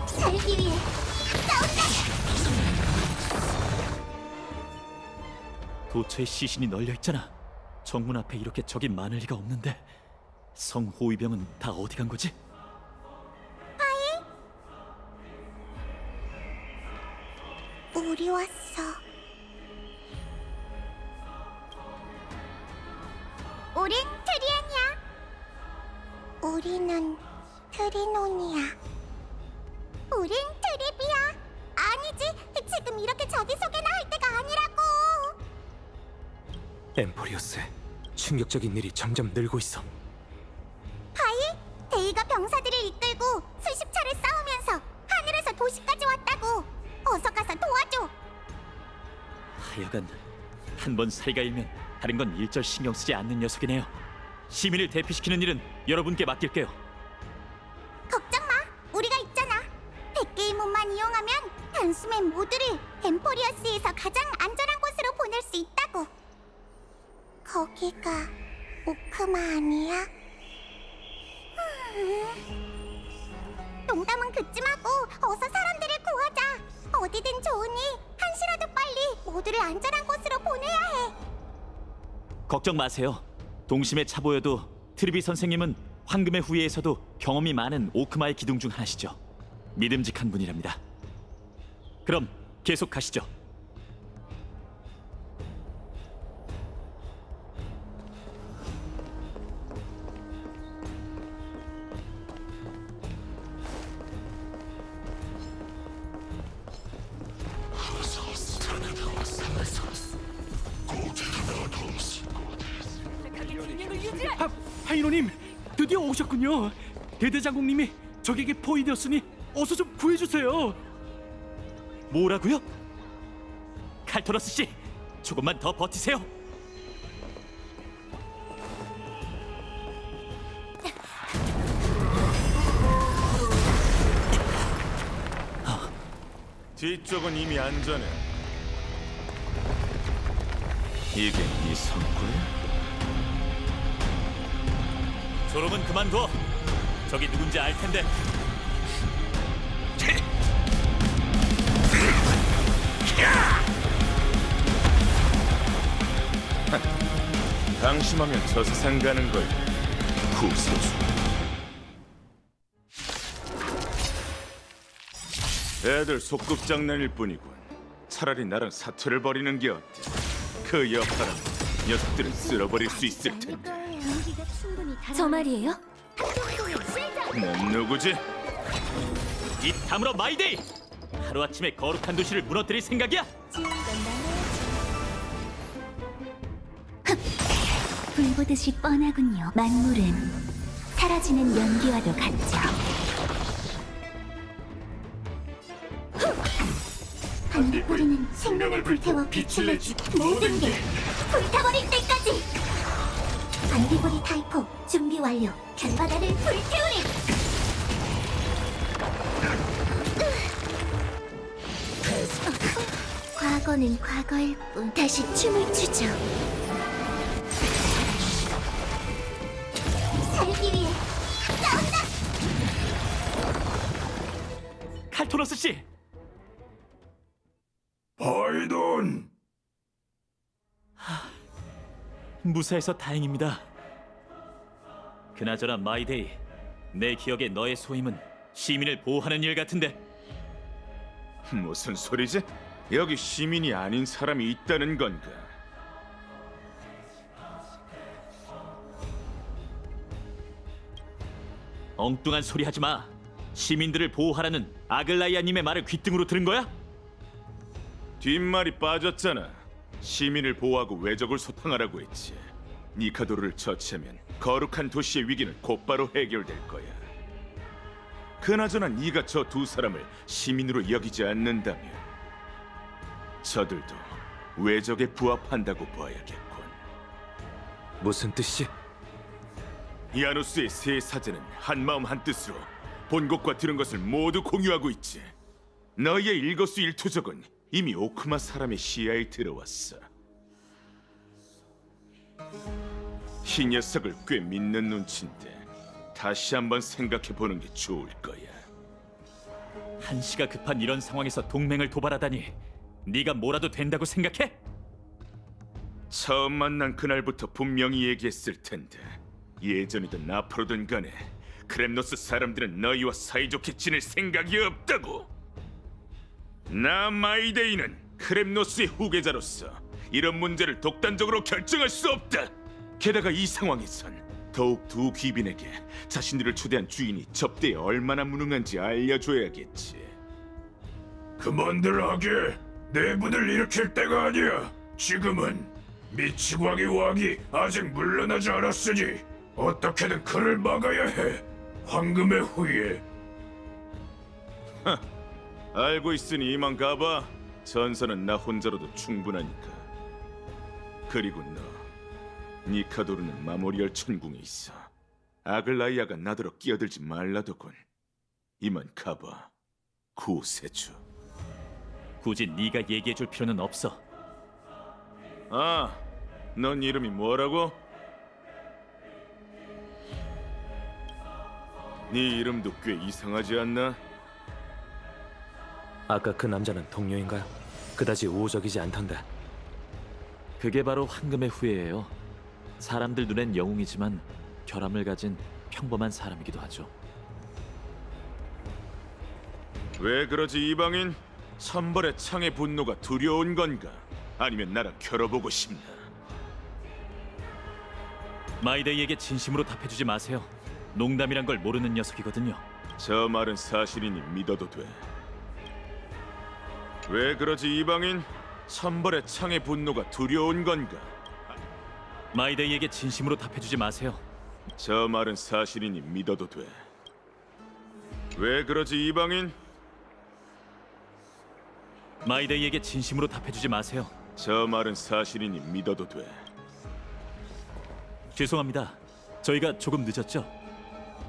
살기 위해 싸운다. 도처에 시신이 널려 있잖아. 정문 앞에 이렇게 적이 많을 리가 없는데 성 호위병은 다 어디 간 거지? 우리 왔어. 우린 트리안이야. 우리는 트리논이야. 우린 트리비야. 아니지, 지금 이렇게 자기소개나 할 때가 아니라고. 엠포리오스에 충격적인 일이 점점 늘고 있어. 하이, 데이가 병사들을 이끌고 수십 차례 싸우면서 하늘에서 도시까지 왔다고. 어서 가서 도와줘. 하여간 한 번 사이가 일면 다른 건 일절 신경 쓰지 않는 녀석이네요. 시민을 대피시키는 일은 여러분께 맡길게요. 걱정 마, 우리가 있잖아. 100개의 몸만 이용하면 단숨에 모두를 엠포리어스에서 가장 안전한 곳으로 보낼 수 있다고. 거기가 오크마 아니야? 농담은 그쯤하고 어서 사람들을 구하자. 어디든 좋으니 한시라도 빨리 모두를 안전한 곳으로 보내야 해. 걱정 마세요. 동심에 차 보여도 트리비 선생님은 황금의 후예에서도 경험이 많은 오크마의 기둥 중 하나시죠. 믿음직한 분이랍니다. 그럼 계속 가시죠. 파이노님, 드디어 오셨군요. 대대장국님이 적에게 포위되었으니 어서 좀 구해주세요. 뭐라고요? 칼토러스 씨, 조금만 더 버티세요. 뒤쪽은 이미 안전해. 이게 네 성과야? 조롱은 그만둬. 저기 누군지 알 텐데. 방심하면 저 세상 가는 걸. 구세주. 애들 속꿉장난일 뿐이군. 차라리 나랑 사투를 벌이는 게 어때? 그 여파라 녀석들은 쓸어버릴 수 있을 텐데. 저 말이에요? 넌 누구지? 이 다물어 마이데이! 하루아침에 거룩한 도시를 무너뜨릴 생각이야? 불 보듯이 뻔하군요. 만물은 사라지는 연기와도 같죠. 반딧불이는 생명을 불태워 빛을 내주 모든 게 불타버릴 때까지. 반딧불이 타이포 준비 완료. 별바다를 불태우리. 과거는 과거일 뿐. 다시 춤을 추죠. 살기 위해 싸운다. 칼토러스 씨! 파이돈! 무사해서 다행입니다. 그나저나 마이데이, 내 기억에 너의 소임은 시민을 보호하는 일 같은데. 무슨 소리지? 여기 시민이 아닌 사람이 있다는 건가? 엉뚱한 소리 하지 마. 시민들을 보호하라는 아글라이아님의 말을 귓등으로 들은 거야? 뒷말이 빠졌잖아. 시민을 보호하고 외적을 소탕하라고 했지. 니카도르를 처치하면 거룩한 도시의 위기는 곧바로 해결될 거야. 그나저나 네가 저 두 사람을 시민으로 여기지 않는다면 저들도 외적에 부합한다고 봐야겠군. 무슨 뜻이지? 야누스의 세 사제는 한마음 한뜻으로 본 것과 들은 것을 모두 공유하고 있지. 너희의 일거수일투족은 이미 오크마 사람의 시야에 들어왔어. 이 녀석을 꽤 믿는 눈치인데 다시 한번 생각해보는 게 좋을 거야. 한시가 급한 이런 상황에서 동맹을 도발하다니 네가 뭐라도 된다고 생각해? 처음 만난 그날부터 분명히 얘기했을 텐데 예전이든 앞으로든 간에 크렘노스 사람들은 너희와 사이좋게 지낼 생각이 없다고. 나 마이데이는 크렘노스의 후계자로서 이런 문제를 독단적으로 결정할 수 없다. 게다가 이 상황에선 더욱 두 귀빈에게 자신들을 초대한 주인이 접대에 얼마나 무능한지 알려줘야겠지. 그만들 하게. 내분을 일으킬 때가 아니야. 지금은 미치광이 왕이 아직 물러나지 않았으니 어떻게든 그를 막아야 해. 황금의 후예. 알고 있으니 이만 가봐. 전선은 나 혼자로도 충분하니까. 그리고 너, 니카도르는 마모리얼 천궁에 있어. 아글라이아가 나더러 끼어들지 말라더군. 이만 가봐, 구세주. 굳이 네가 얘기해줄 필요는 없어. 아, 넌 이름이 뭐라고? 네 이름도 꽤 이상하지 않나? 아까 그 남자는 동료인가요? 그다지 우호적이지 않던데. 그게 바로 황금의 후예예요. 사람들 눈엔 영웅이지만 결함을 가진 평범한 사람이기도 하죠. 왜 그러지 이방인? 천벌의 창의 분노가 두려운 건가? 아니면 나랑 겨뤄보고 싶나? 마이데이에게 진심으로 답해주지 마세요. 농담이란 걸 모르는 녀석이거든요. 저 말은 사실이니 믿어도 돼. 왜 그러지 이방인? 천벌의 창의 분노가 두려운 건가? 마이데이에게 진심으로 답해주지 마세요. 저 말은 사실이니 믿어도 돼. 왜 그러지 이방인? 마이데이에게 진심으로 답해주지 마세요. 저 말은 사실이니 믿어도 돼. 죄송합니다. 저희가 조금 늦었죠?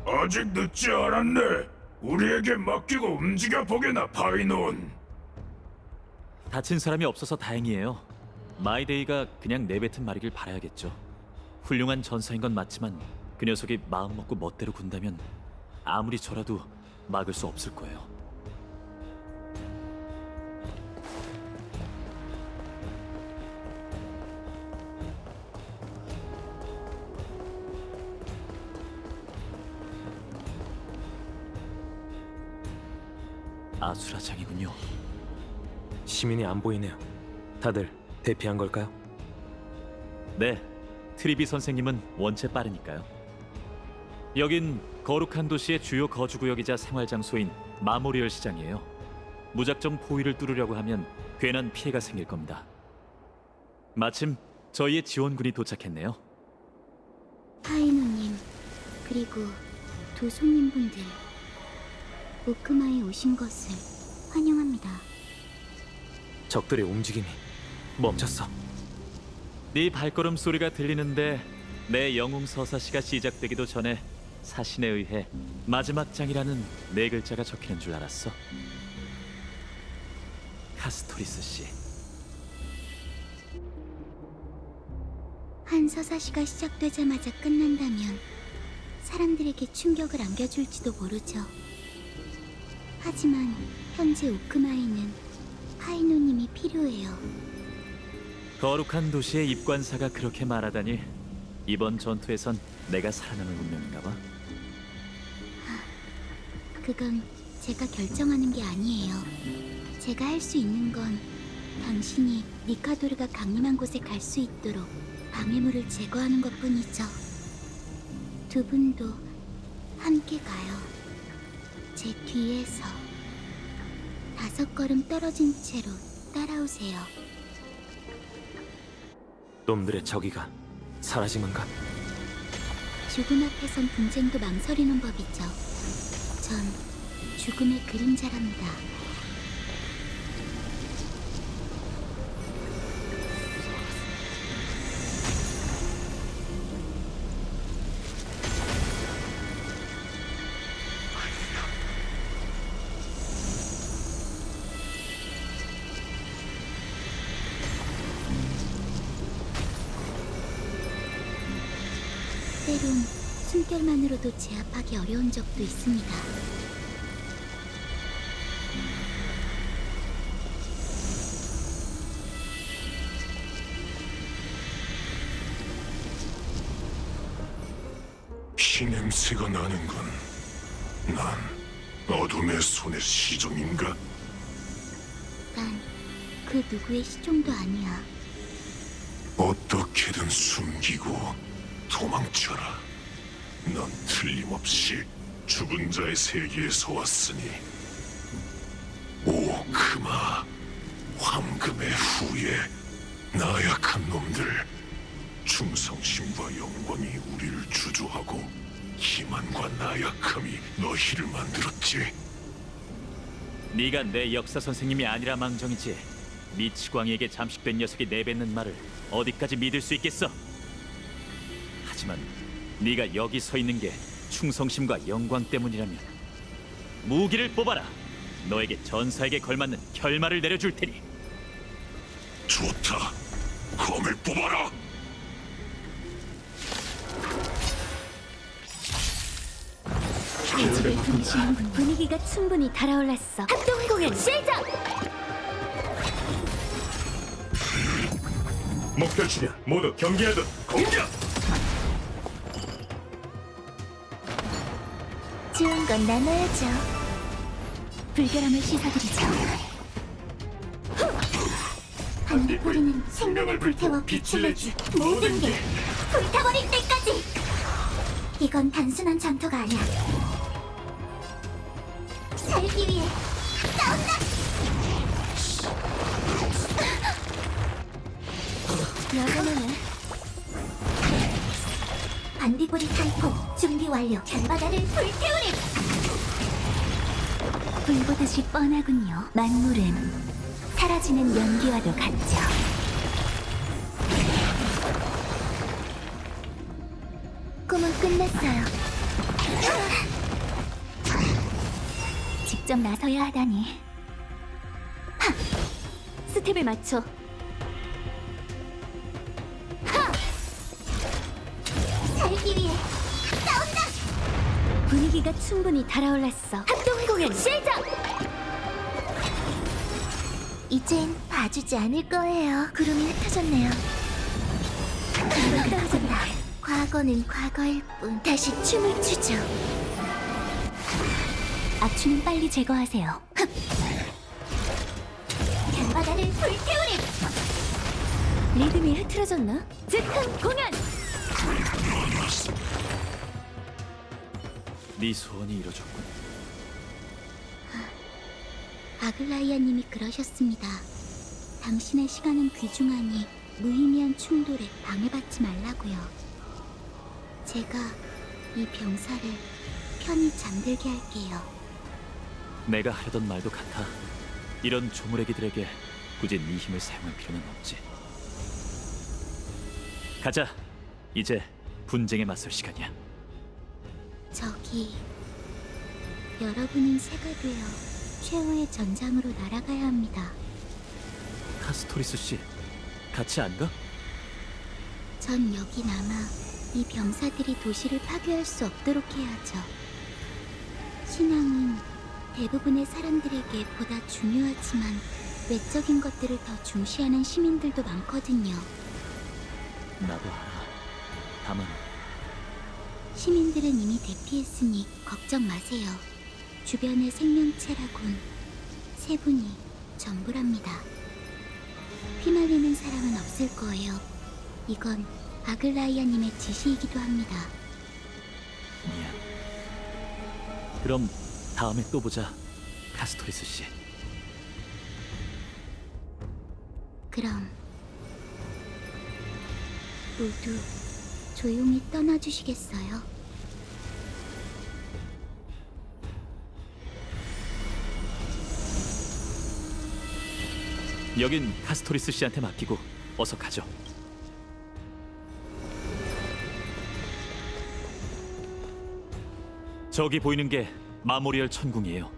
아직 늦지 않았네. 우리에게 맡기고 움직여 보게나, 파이논. 다친 사람이 없어서 다행이에요. 마이데이가 그냥 내뱉은 말이길 바라야겠죠. 훌륭한 전사인 건 맞지만 그 녀석이 마음 먹고 멋대로 군다면 아무리 저라도 막을 수 없을 거예요. 아수라장이군요. 시민이 안 보이네요. 다들 대피한 걸까요? 네, 트리비 선생님은 원체 빠르니까요. 여긴 거룩한 도시의 주요 거주구역이자 생활장소인 마모리얼 시장이에요. 무작정 포위를 뚫으려고 하면 괜한 피해가 생길 겁니다. 마침 저희의 지원군이 도착했네요. 파이노님, 그리고 두 손님분들, 오크마에 오신 것을 환영합니다. 적들의 움직임이 멈췄어. 네 발걸음 소리가 들리는데 내 영웅 서사시가 시작되기도 전에 사신에 의해 마지막 장이라는 네 글자가 적히는 줄 알았어. 카스토리스 씨. 한 서사시가 시작되자마자 끝난다면 사람들에게 충격을 안겨줄지도 모르죠. 하지만 현재 오크마에는 파이노님이 필요해요. 거룩한 도시의 입관사가 그렇게 말하다니 이번 전투에선 내가 살아남을 운명인가 봐. 그건 제가 결정하는 게 아니에요. 제가 할 수 있는 건 당신이 니카도르가 강림한 곳에 갈 수 있도록 방해물을 제거하는 것뿐이죠. 두 분도 함께 가요. 제 뒤에서 5걸음 떨어진 채로 따라오세요. 놈들의 저기가 사라지는가? 죽음 앞에선 분쟁도 망설이는 법이죠. 전 죽음의 그림자랍니다. 때론 숨결만으로도 제압하기 어려운 적도 있습니다. 피 냄새가 나는군. 난 어둠의 손의 시종인가? 난 그 누구의 시종도 아니야. 어떻게든 숨기고 도망쳐라. 넌 틀림없이 죽은 자의 세계에서 왔으니 오크마, 황금의 후예, 나약한 놈들. 충성심과 영광이 우리를 주조하고 기만과 나약함이 너희를 만들었지. 네가 내 역사 선생님이 아니라 망정이지. 미치광이에게 잠식된 녀석이 내뱉는 말을 어디까지 믿을 수 있겠어? 하지만 네가 여기 서 있는 게 충성심과 영광 때문이라면 무기를 뽑아라. 너에게 전사에게 걸맞는 결말을 내려줄 테니. 좋다. 검을 뽑아라. 지를 분치는 분위기가 충분히 달아올랐어. 합동공연 시작! 목표 주변 모두 경계하듯 공격! 좋은 건 나눠야죠. 불결함을 씻어드리죠. 반딧불이는 생명을 불태워 빛을 내지. 모든 게 불타버릴 때까지. 이건 단순한 전투가 아니야. 살기 위해 싸운다. 여전하네. 반딧불 뿌리 탈포 준비 완료. 바다를 불태우리. 불보듯이 뻔하군요. 만물은 사라지는 연기와도 같죠. 꿈은 끝났어요. 직접 나서야 하다니. 하! 스텝을 맞춰. 살기 위해 싸운다. 분위기가 충분히 달아올랐어. 합동 공연 시작. 이젠 봐주지 않을 거예요. 구름이 흩어졌네요. 금방 떨어진다. 과거는 과거일 뿐. 다시 춤을 추죠. 악취는 빨리 제거하세요. 바다를 불태우리. 리듬이 흐트러졌나? 즉흥 공연. 네 소원이 이루어졌군. 아글라이아님이 그러셨습니다. 당신의 시간은 귀중하니 무의미한 충돌에 방해받지 말라고요. 제가 이 병사를 편히 잠들게 할게요. 내가 하려던 말도 같아. 이런 조물애기들에게 굳이 네 힘을 사용할 필요는 없지. 가자. 이제 분쟁에 맞설 시간이야. 저기 여러분은 새가 되어 최후의 전장으로 날아가야 합니다. 카스토리스 씨, 같이 안 가? 전 여기 남아 이 병사들이 도시를 파괴할 수 없도록 해야죠. 신앙은 대부분의 사람들에게 보다 중요하지만 외적인 것들을 더 중시하는 시민들도 많거든요. 나도 알아. 다만 시민들은 이미 대피했으니 걱정 마세요. 주변의 생명체라곤 세 분이 전부랍니다. 휘말리는 사람은 없을 거예요. 이건 아글라이아님의 지시이기도 합니다. 미안. 그럼 다음에 또 보자, 카스토리스 씨. 그럼 모두 조용히 떠나주시겠어요? 여긴 카스토리스 씨한테 맡기고 어서 가죠. 저기 보이는 게 마모리얼 천궁이에요.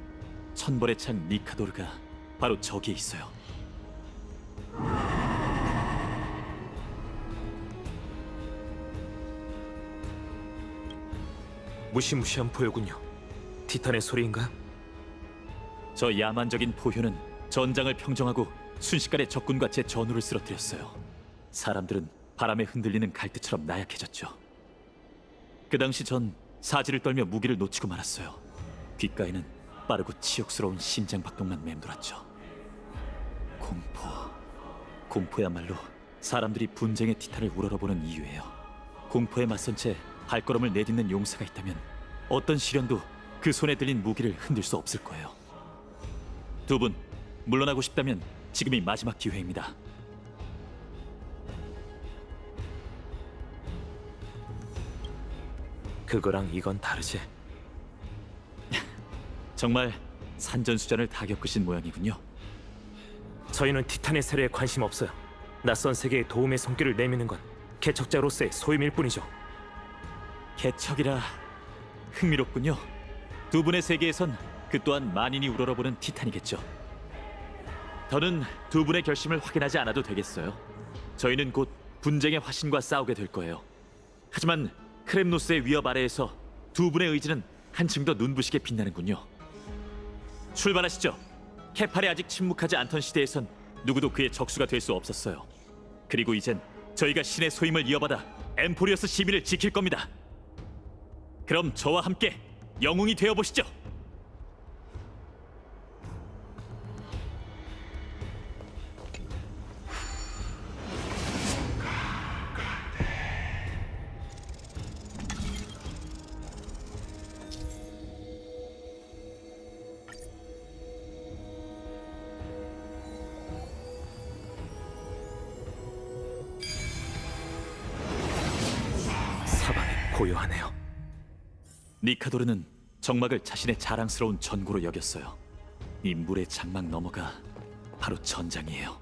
천벌의 창 니카도르가 바로 저기에 있어요. 무시무시한 포효군요. 티탄의 소리인가? 저 야만적인 포효는 전장을 평정하고 순식간에 적군과 제 전우를 쓰러뜨렸어요. 사람들은 바람에 흔들리는 갈대처럼 나약해졌죠. 그 당시 전 사지를 떨며 무기를 놓치고 말았어요. 귓가에는 빠르고 치욕스러운 심장박동만 맴돌았죠. 공포야말로 사람들이 분쟁의 티탄을 우러러보는 이유예요. 공포에 맞선 채 발걸음을 내딛는 용사가 있다면 어떤 시련도 그 손에 들린 무기를 흔들 수 없을 거예요. 두 분, 물러나고 싶다면 지금이 마지막 기회입니다. 그거랑 이건 다르지. 정말 산전수전을 다 겪으신 모양이군요. 저희는 티탄의 세례에 관심 없어요. 낯선 세계에 도움의 손길을 내미는 건 개척자로서의 소임일 뿐이죠. 개척이라 흥미롭군요. 두 분의 세계에선 그 또한 만인이 우러러보는 티탄이겠죠. 더는 두 분의 결심을 확인하지 않아도 되겠어요. 저희는 곧 분쟁의 화신과 싸우게 될 거예요. 하지만 크렘노스의 위협 아래에서 두 분의 의지는 한층 더 눈부시게 빛나는군요. 출발하시죠. 케팔이 아직 침묵하지 않던 시대에선 누구도 그의 적수가 될 수 없었어요. 그리고 이젠 저희가 신의 소임을 이어받아 엠포리어스 시민을 지킬 겁니다. 그럼 저와 함께 영웅이 되어보시죠. 고요하네요. 니카도르는 정막을 자신의 자랑스러운 전구로 여겼어요. 이 물의 장막 너머가 바로 전장이에요.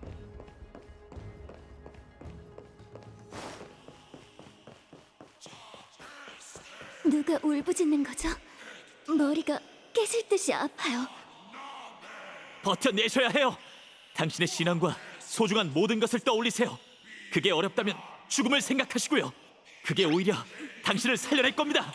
누가 울부짖는 거죠? 머리가 깨질 듯이 아파요. 버텨내셔야 해요. 당신의 신앙과 소중한 모든 것을 떠올리세요. 그게 어렵다면 죽음을 생각하시고요. 그게 오히려 당신을 살려낼 겁니다.